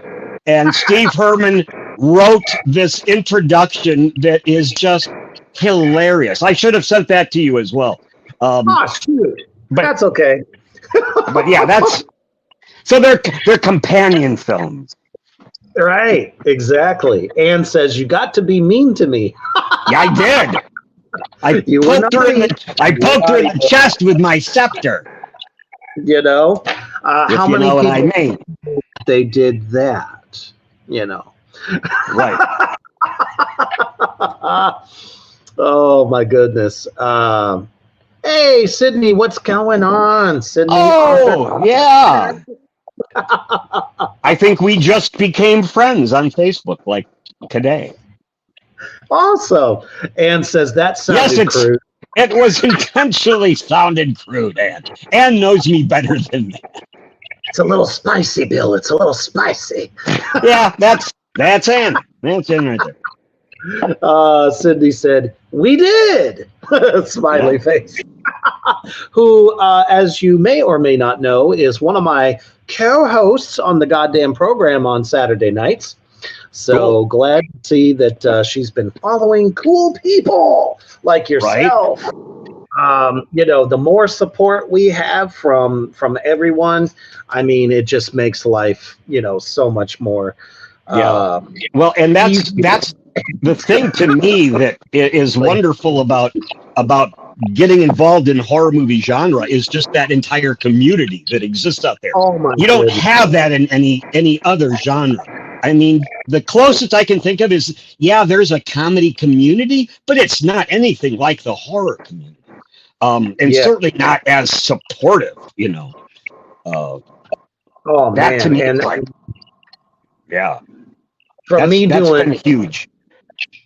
and Steve Herman wrote this introduction that is just hilarious. I should have sent that to you as well. Shoot. But that's okay. But yeah, so they're companion films. Right, exactly. Anne says, "You got to be mean to me." Yeah, I did. I poked her in the chest with my scepter. How many know people what I mean? They did that, Right. Oh my goodness. Hey, Sydney, what's going on, Sydney? Oh, yeah. I think we just became friends on Facebook like today. Awesome. Anne says that sounded crude. It was intentionally sounded crude, Anne. Anne knows me better than that. It's a little spicy, Bill. It's a little spicy. Yeah, that's Anne. That's Anne right there. Sydney said, "We did." Smiley face. Who, as you may or may not know, is one of my co-hosts on the goddamn program on Saturday nights. So glad to see that she's been following cool people like yourself. Right. The more support we have from everyone, I mean, it just makes life, so much more. Well, and that's the thing to me that is wonderful about getting involved in horror movie genre is just that entire community that exists out there. You don't have that in any other genre. I mean, the closest I can think of is, there's a comedy community, but it's not anything like the horror community. Certainly not as supportive, that to me, that's been huge.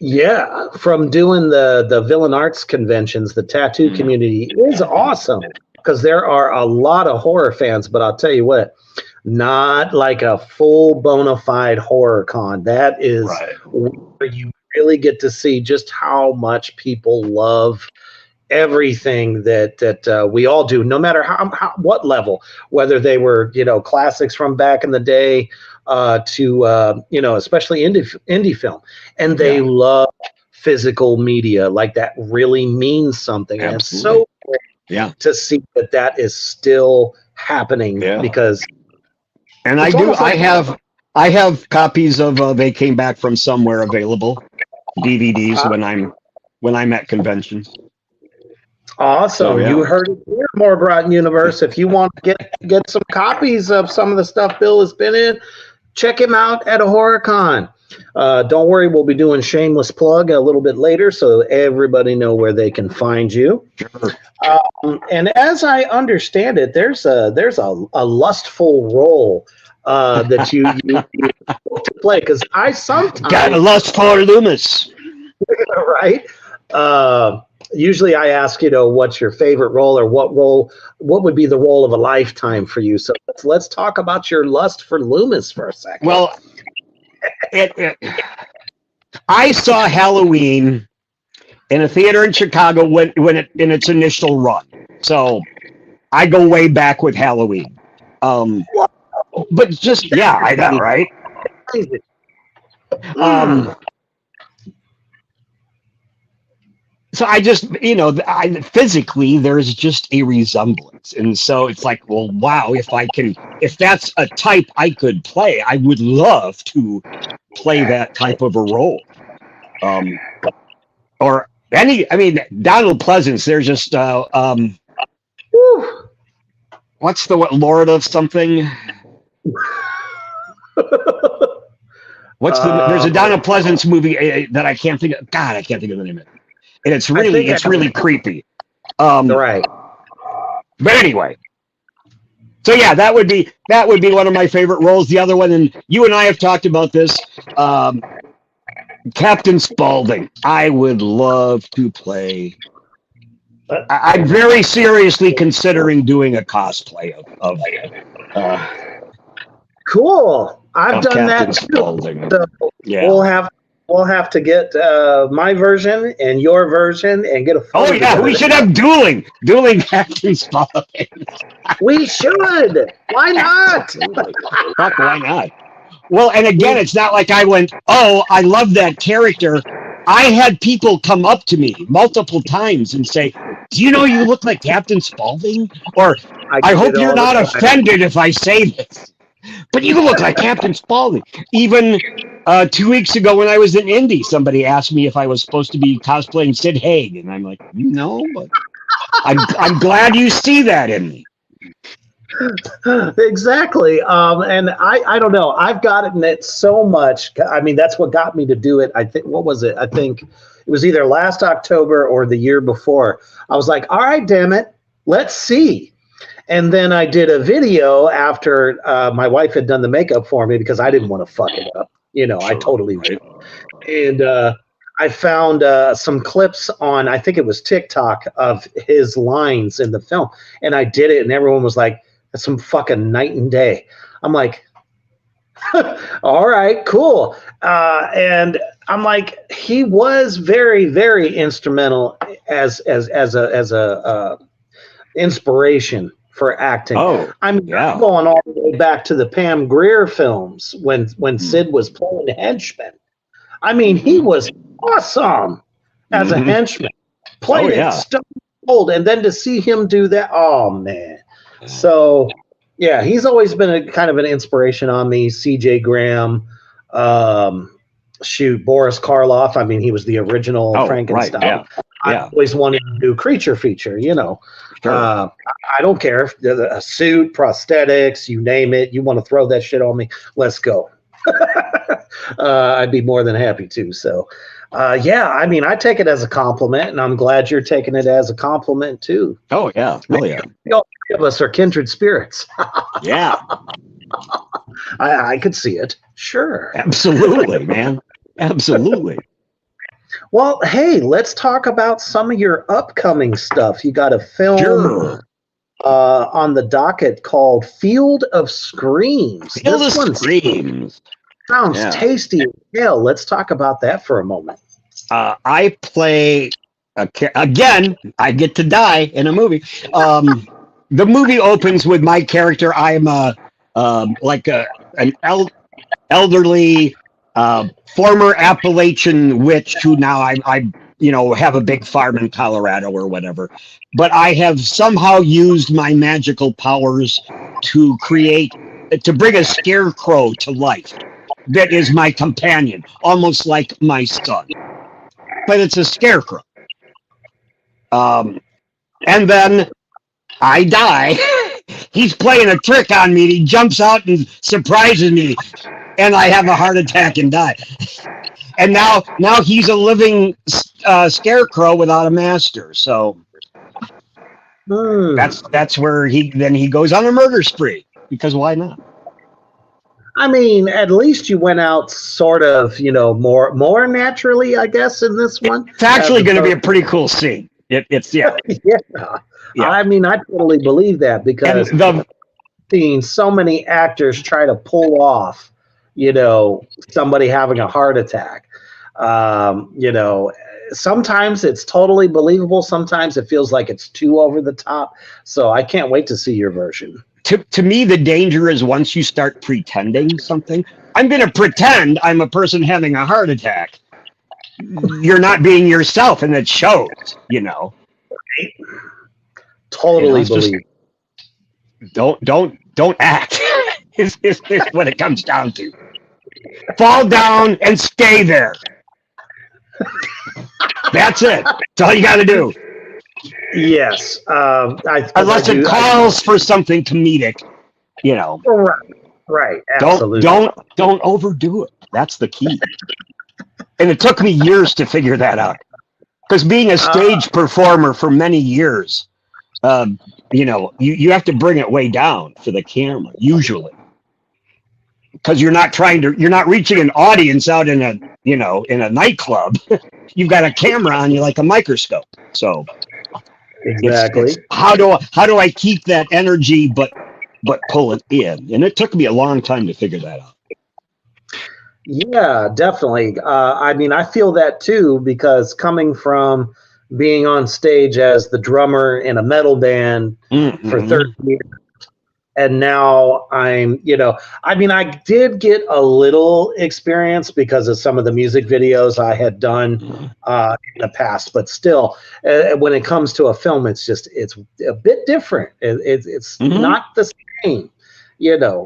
Yeah, from doing the Villain Arts conventions, the tattoo community is awesome because there are a lot of horror fans, but I'll tell you what, not like a full bona fide horror con. That is where you really get to see just how much people love everything that we all do, no matter what level, whether they were, classics from back in the day, to especially indie film, and they love physical media. Like that really means something. Absolutely. And it's so great to see that is still happening because And It's I do. almost like- I have copies of They Came Back from Somewhere available, DVDs when I'm at conventions. Awesome. So, yeah. You heard it here, Morgrotten Universe. If you want to get some copies of some of the stuff Bill has been in, check him out at a HorrorCon. Don't worry, we'll be doing shameless plug a little bit later so everybody know where they can find you. Sure. And as I understand it, there's a lustful role that you to play, because I sometimes Got a lust for Loomis. right. Usually I ask, what's your favorite role, or what would be the role of a lifetime for you? So let's talk about your lust for Loomis for a second. Well, I saw Halloween in a theater in Chicago when it in its initial run. So I go way back with Halloween. But just I know, right? So I just, physically, there's just a resemblance. And so it's like, well, wow, if that's a type I could play, I would love to play that type of a role. Or Donald Pleasance, there's just, what's the Lord of something? There's a Donald Pleasance movie that I can't think of. God, I can't think of the name of it. And it's really creepy. Right. But anyway, so yeah, that would be one of my favorite roles. The other one, and you and I have talked about this, Captain Spaulding. I would love to play. I'm very seriously considering doing a cosplay of Cool. I've done Captain that Spaulding. too. So Yeah. we'll have to get my version and your version and get a photo. Oh yeah, we should have dueling Captain Spaulding. We should. Why not? Fuck, why not? Well, and again, it's not like I went, oh, I love that character. I had people come up to me multiple times and say, do you know you look like Captain Spaulding? Or I hope you're not offended if I say this, but you look like Captain Spaulding. Even 2 weeks ago when I was in Indy, somebody asked me if I was supposed to be cosplaying Sid Haig. And I'm like, no, but I'm glad you see that in me. Exactly. And I don't know. I've gotten it so much. I mean, that's what got me to do it. I think, what was it? I think it was either last October or the year before. I was like, all right, damn it. Let's see. And then I did a video after my wife had done the makeup for me because I didn't want to fuck it up. I totally did. And I found some clips on, I think it was TikTok, of his lines in the film. And I did it, and everyone was like, that's some fucking night and day. I'm like, all right, cool. And I'm like, he was very, very instrumental as a inspiration for acting. Oh, I'm going all the way back to the Pam Grier films when Sid was playing the henchman. I mean, he was awesome as a henchman. Played it stone cold, and then to see him do that, oh man. So yeah, he's always been a kind of an inspiration on me. C.J. Graham, Boris Karloff. I mean, he was the original Frankenstein. Right, I always wanted to do creature feature. Sure. I don't care if a suit, prosthetics, you name it. You want to throw that shit on me? Let's go. I'd be more than happy to. So, I mean, I take it as a compliment, and I'm glad you're taking it as a compliment too. Oh yeah, yeah. All three of us are kindred spirits. Yeah, I could see it. Sure, absolutely, man, absolutely. Well, hey, let's talk about some of your upcoming stuff. You got a film on the docket called Field of Screams. Field of Screams. Sounds tasty as hell. Let's talk about that for a moment. I play, again, I get to die in a movie. The movie opens with my character. I'm an elderly former Appalachian witch who now I have a big farm in Colorado or whatever. But I have somehow used my magical powers to create to bring a scarecrow to life that is my companion, almost like my son. But it's a scarecrow. And then I die. He's playing a trick on me. He jumps out and surprises me, and I have a heart attack and die. And now he's a living scarecrow without a master. So that's where he goes on a murder spree, because why not? I mean, at least you went out sort of, more naturally, I guess, in this one. It's actually going to be a pretty cool scene. It's yeah. Yeah. I mean, I totally believe that, because I've seen so many actors try to pull off, somebody having a heart attack. Sometimes it's totally believable. Sometimes it feels like it's too over the top. So I can't wait to see your version. To me, the danger is once you start pretending something. I'm going to pretend I'm a person having a heart attack. You're not being yourself, and it shows, Totally believe. Don't act. is what it comes down to. Fall down and stay there. That's it. That's all you got to do. Yes. Unless it calls for something comedic, Right. Absolutely. Don't overdo it. That's the key. And it took me years to figure that out. Because being a stage performer for many years, you have to bring it way down for the camera, usually. Because you're not reaching an audience out in a nightclub. You've got a camera on you like a microscope. So exactly. It's how do I keep that energy but pull it in? And it took me a long time to figure that out. Yeah, definitely. I mean, I feel that too, because coming from being on stage as the drummer in a metal band for 30 years, and now I'm, I did get a little experience because of some of the music videos I had done in the past, but still, when it comes to a film, it's a bit different. It's not the same.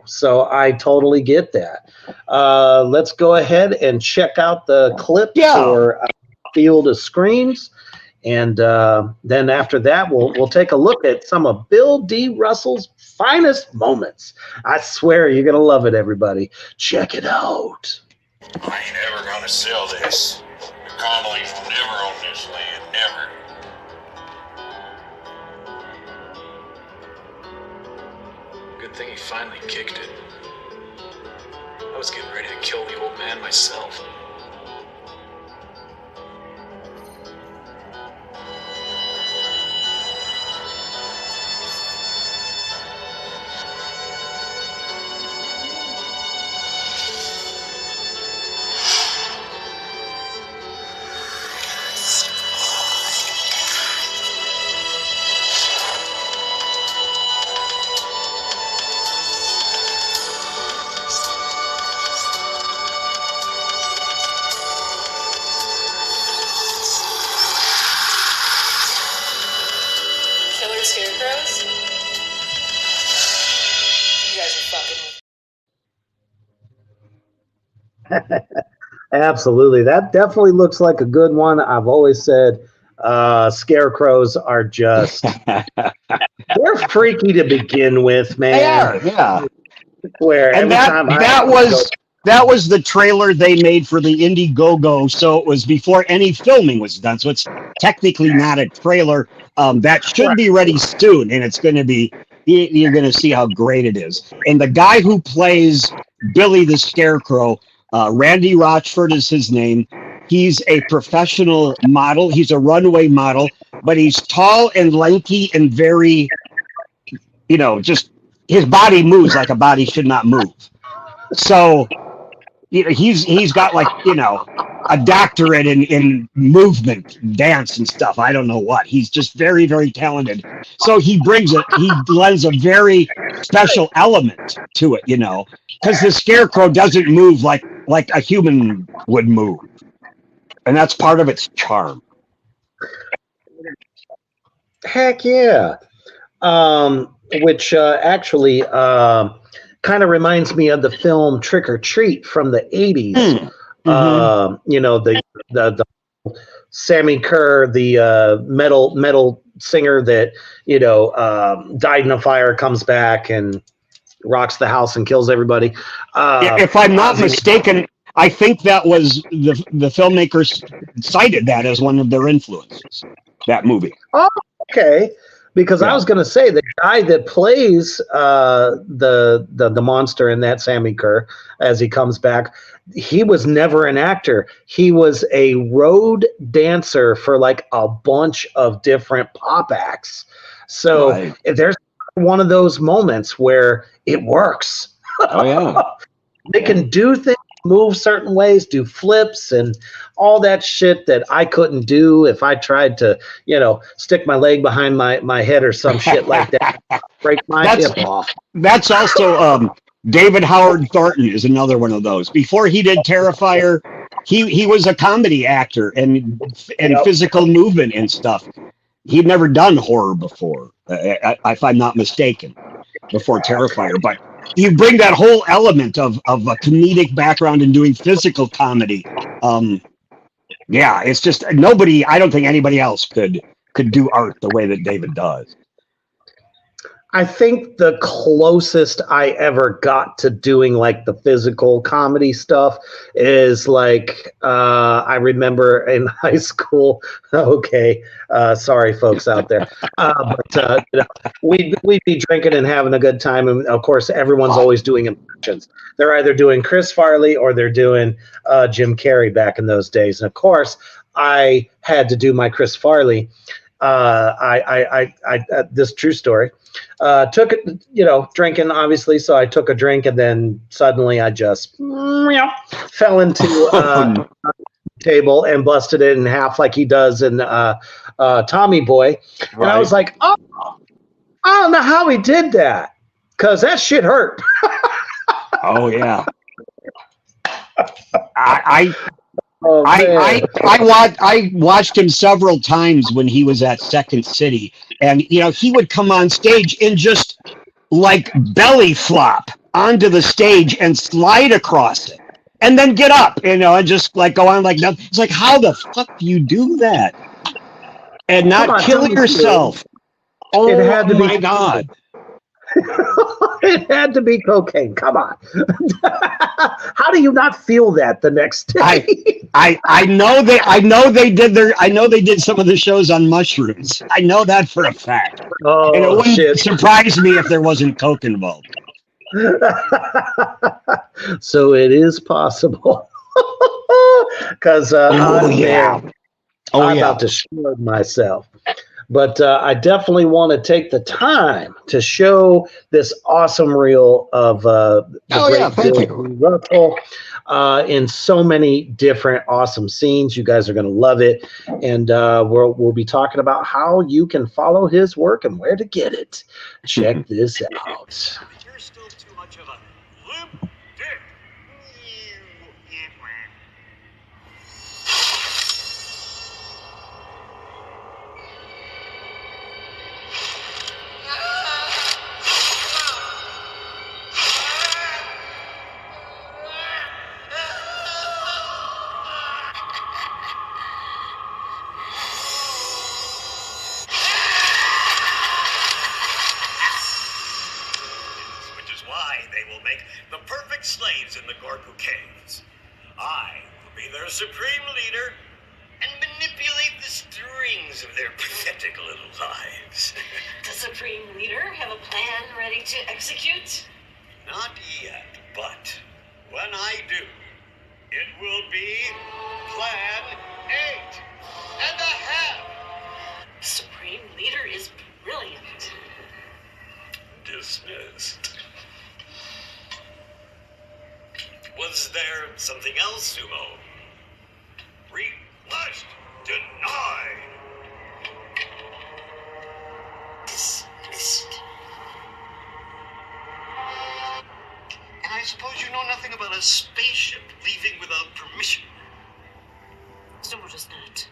So I totally get that. Let's go ahead and check out the clip for Field of Screams. And then after that, we'll take a look at some of Bill D. Russell's finest moments. I swear you're going to love it, everybody. Check it out. I ain't ever gonna sell this. The Connellys will never own this land, never. Good thing he finally kicked it. I was getting ready to kill the old man myself. Killer scarecrows? You guys are fucking with. Absolutely. That definitely looks like a good one. I've always said scarecrows are just, they're freaky to begin with, man. They are, yeah. Where And that was the trailer they made for the Indiegogo, so it was before any filming was done. So it's technically not a trailer. That should be ready soon, and it's going to be. You're going to see how great it is. And the guy who plays Billy the Scarecrow, Randy Rochford is his name. He's a professional model. He's a runway model, but he's tall and lanky and very, just his body moves like a body should not move. So he's got a doctorate in movement, dance and stuff. I don't know what. He's just very, very talented. So he lends a very special element to it, because the scarecrow doesn't move like a human would move. And that's part of its charm. Heck yeah. Which actually, kind of reminds me of the film Trick or Treat from the 80s. You know, the Sammy Kerr, the metal singer that, you know, died in a fire, comes back and rocks the house and kills everybody. If I'm not mistaken, I think that was the filmmakers cited that as one of their influences, that movie. Oh, okay. Because I was going to say the guy that plays the monster in that, Sammy Kerr, as he comes back, he was never an actor. He was a road dancer for like a bunch of different pop acts. So there's one of those moments where it works. Oh yeah. They can do things, move certain ways, do flips and all that shit that I couldn't do if I tried to, you know, stick my leg behind my head or some shit like that, break my hip off. That's also David Howard Thornton is another one of those. Before he did Terrifier, he was a comedy actor and physical movement and stuff. He'd never done horror before, if I'm not mistaken, before Terrifier. But you bring that whole element of a comedic background and doing physical comedy. Yeah, it's just nobody. I don't think anybody else could do art the way that David does. I think the closest I ever got to doing like the physical comedy stuff is like I remember in high school. Okay, sorry folks out there, but you know, we'd be drinking and having a good time, and of course everyone's always doing impressions. They're either doing Chris Farley or they're doing Jim Carrey back in those days, and of course I had to do my Chris Farley. This true story. Took it, you know, drinking obviously. So I took a drink and then suddenly I just fell into a table and busted it in half like he does in Tommy Boy. And I was like, oh, I don't know how he did that because that shit hurt. Oh yeah. Oh, I watched him several times when he was at Second City, and you know he would come on stage and just like belly flop onto the stage and slide across it, and then get up, you know, and just like go on like nothing. It's like, how the fuck do you do that and not kill yourself? Oh, it had to my be God. It had to be cocaine. Come on. How do you not feel that the next day? I know they did some of the shows on mushrooms. I know that for a fact. Oh, and it wouldn't shit. surprise me if there wasn't coke involved. So it is possible. Because I'm about to show myself. But I definitely want to take the time to show this awesome reel of the great Bill Russell in so many different awesome scenes. You guys are going to love it. And we'll be talking about how you can follow his work and where to get it. Check this out. You're still too much of a limp dick. The perfect slaves in the Gorku Caves. I will be their supreme leader and manipulate the strings of their pathetic little lives. The Supreme Leader have a plan ready to execute? Not yet, but when I do, it will be Plan 8 and a half. The Supreme Leader is brilliant. Dismissed. Was there something else, Sumo? Request denied. Dismissed. And I suppose you know nothing about a spaceship leaving without permission. So what is that?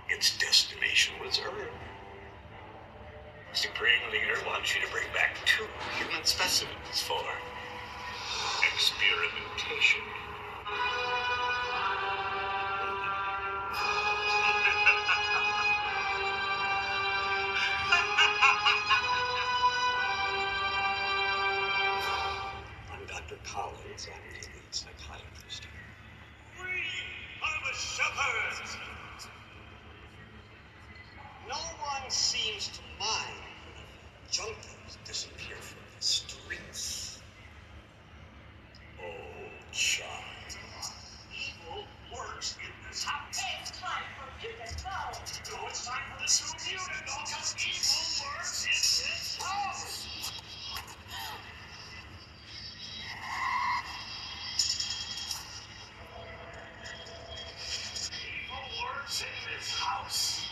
Its destination was Earth. Supreme Leader wants you to bring back 2 human specimens for experimentation. I'm Dr. Collins. I'm the lead psychiatrist. We are the shepherds. No one seems to mind when junkies disappear from the streets. Oh, child. Evil works in this house. It's time for mutant go. No, it's time for the true mutant go, because evil works in this house. Evil works in this house.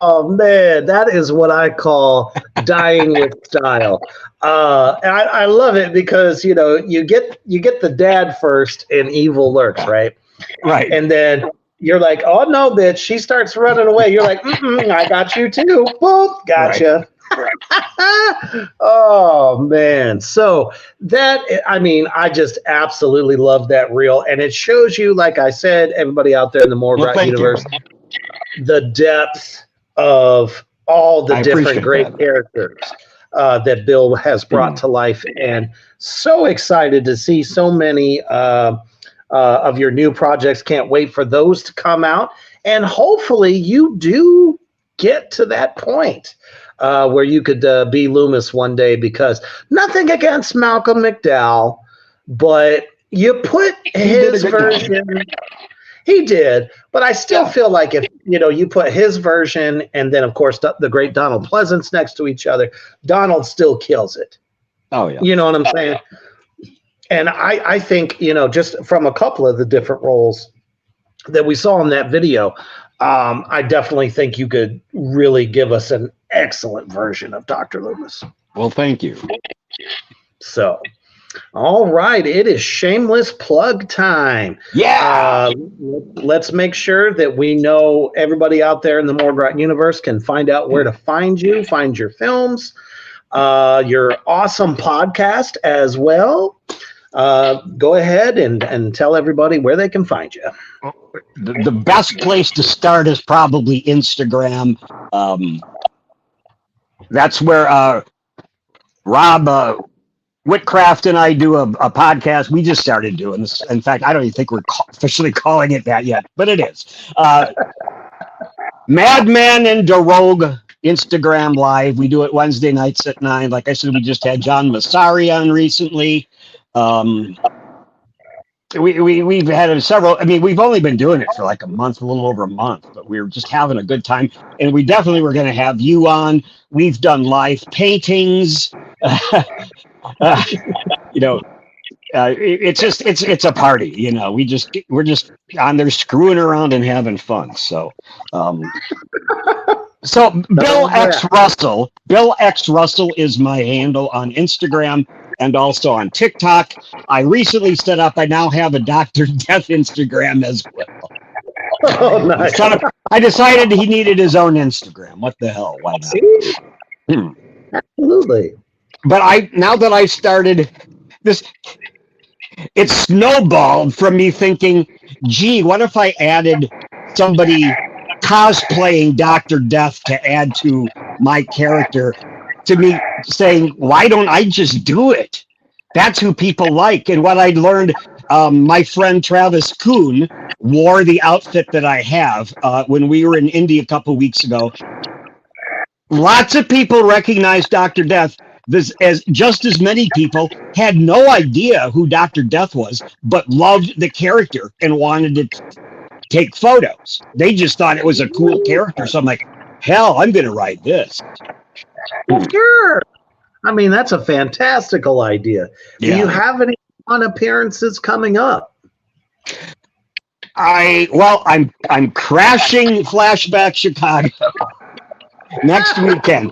Oh man, that is what I call dying with style. And I love it because you get the dad first in Evil Lurks, right? Right. And then you're like, oh no, bitch! She starts running away. You're like, I got you too. Boop, gotcha. Right. Oh man, so I just absolutely love that reel, and it shows you, like I said, everybody out there in the Morgrat universe, the depth of all the different great characters that Bill has brought to life, and so excited to see so many of your new projects. Can't wait for those to come out, and hopefully you do get to that point where you could be Loomis one day, because nothing against Malcolm McDowell, but you put his version. He did, but I still feel like if you put his version and then of course the great Donald Pleasance next to each other, Donald still kills it. Oh yeah. You know what I'm saying? And I think, just from a couple of the different roles that we saw in that video, I definitely think you could really give us an excellent version of Dr. Loomis. Well, thank you. So, all right, it is shameless plug time. Yeah. Let's make sure that we know everybody out there in the Morgrat universe can find out where to find you, find your films, your awesome podcast as well. Go ahead and tell everybody where they can find you. The best place to start is probably Instagram. That's where Rob Whitcraft and I do a podcast. We just started doing this. In fact, I don't even think we're officially calling it that yet, but it is. Madman and Darogue Instagram Live. We do it Wednesday nights at 9. Like I said, we just had John Massari on recently. We've had several. I mean, we've only been doing it for like a month, a little over a month, but we were just having a good time. And we definitely were going to have you on. We've done live paintings. It's a party. We're just on there screwing around and having fun. So, Bill X Russell is my handle on Instagram and also on TikTok. I recently set up. I now have a Dr. Death Instagram as well. Oh, nice. I decided he needed his own Instagram. What the hell? Why not? Absolutely. But now that I started this, it snowballed from me thinking, gee, what if I added somebody cosplaying Dr. Death to add to my character, to me saying, why don't I just do it? That's who people like. And what I learned, my friend Travis Kuhn wore the outfit that I have when we were in Indy a couple weeks ago. Lots of people recognized Dr. Death. Just as many people had no idea who Dr. Death was, but loved the character and wanted to take photos. They just thought it was a cool character. So I'm like, hell, I'm going to write this. Sure. I mean, that's a fantastical idea. Do you have any fun appearances coming up? I'm crashing Flashback Chicago next weekend.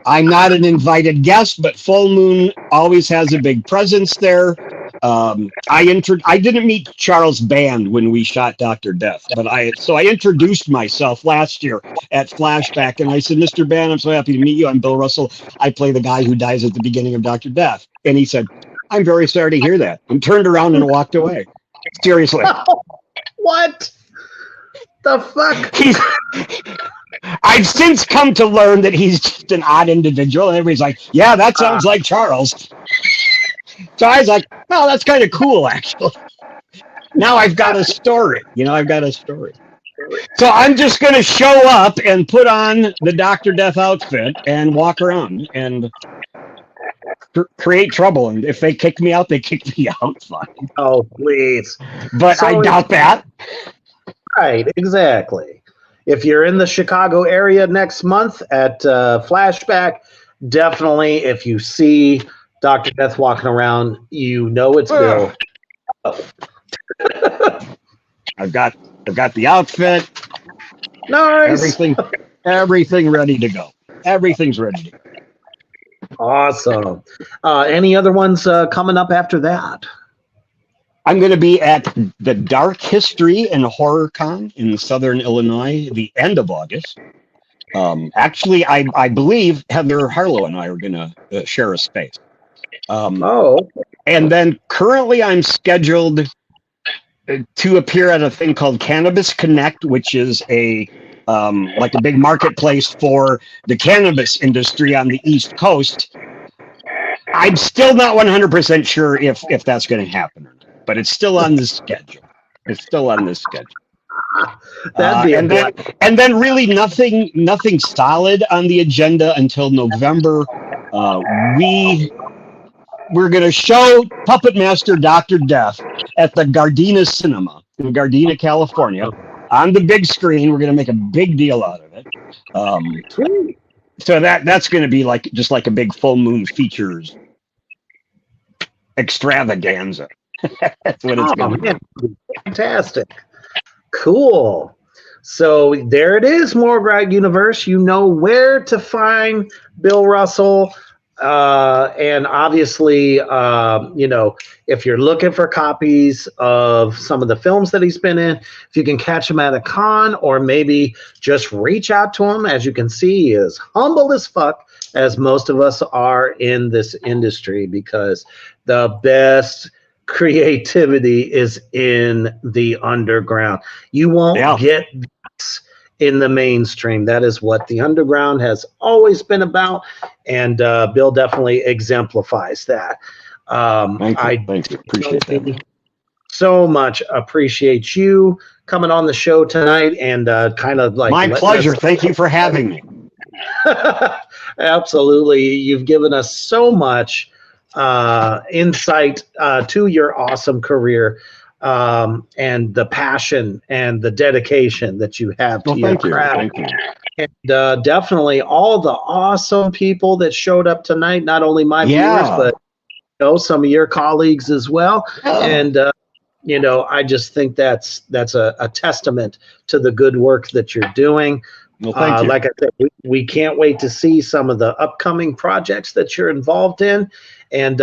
I'm not an invited guest, but Full Moon always has a big presence there. I didn't meet Charles Band when we shot Dr. Death, but I introduced myself last year at Flashback, and I said, Mr. Band, I'm so happy to meet you. I'm Bill Russell. I play the guy who dies at the beginning of Dr. Death. And he said, I'm very sorry to hear that, and turned around and walked away. Seriously. What the fuck? I've since come to learn that he's just an odd individual, and everybody's like, yeah, that sounds like Charles. So I was like, oh, that's kind of cool, actually. Now I've got a story. I've got a story. So I'm just going to show up and put on the Dr. Death outfit and walk around and create trouble. And if they kick me out, they kick me out. Fine. Oh, please. But So- I doubt that. Right, exactly. If you're in the Chicago area next month at Flashback, definitely if you see Dr. Death walking around, it's Bill. I've got the outfit, Nice. everything ready to go. Everything's ready to go. Awesome. Any other ones coming up after that? I'm going to be at the Dark History and Horror Con in Southern Illinois the end of August. Actually, I believe Heather Harlow and I are going to share a space. And then currently I'm scheduled to appear at a thing called Cannabis Connect, which is like a big marketplace for the cannabis industry on the East Coast. I'm still not 100% sure if that's going to happen or not, but it's still on the schedule. That'd be and then really nothing solid on the agenda until November. We're going to show Puppet Master Dr. Death at the Gardena Cinema in Gardena, California, on the big screen. We're going to make a big deal out of it. So that's going to be just like a big Full Moon Features extravaganza. That's what it's going to be. Fantastic. Cool. So there it is, Morgrag Universe. You know where to find Bill Russell. And obviously, if you're looking for copies of some of the films that he's been in, if you can catch him at a con or maybe just reach out to him. As you can see, he is humble as fuck, as most of us are in this industry, because the best creativity is in the underground. You won't get this in the mainstream. That is what the underground has always been about, and Bill definitely exemplifies that. Thank you. Appreciate that. So much appreciate you coming on the show tonight, and kind of like my pleasure. Thank you for having me. Absolutely, you've given us so much insight to your awesome career, and the passion and the dedication that you have to your craft. Thank you. And definitely all the awesome people that showed up tonight, not only my viewers, but some of your colleagues as well. And I just think that's a testament to the good work that you're doing. Well, thank you. Like I said, we can't wait to see some of the upcoming projects that you're involved in. And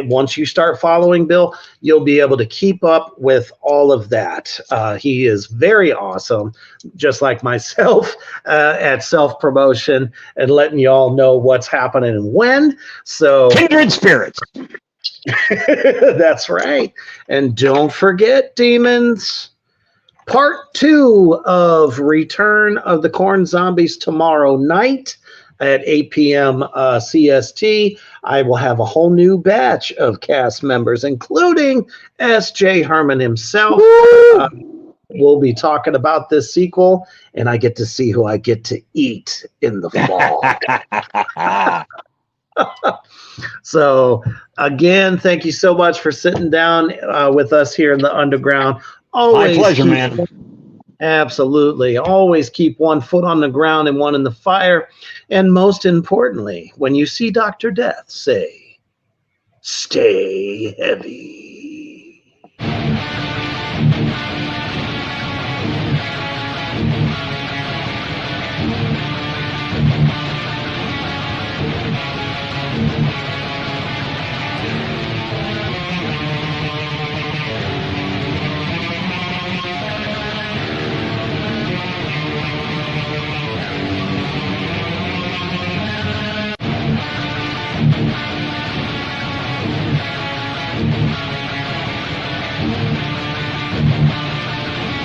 once you start following Bill, you'll be able to keep up with all of that. He is very awesome, just like myself, at self-promotion and letting you all know what's happening and when. So Kindred spirits. That's right. And don't forget, demons, part 2 of Return of the Corn Zombies tomorrow night at 8 p.m. CST. I will have a whole new batch of cast members, including S.J. Herman himself. We'll be talking about this sequel, and I get to see who I get to eat in the fall. So, again, thank you so much for sitting down with us here in the underground. Always my pleasure, man. Absolutely. Always keep one foot on the ground and one in the fire. And most importantly, when you see Dr. Death, say, stay heavy.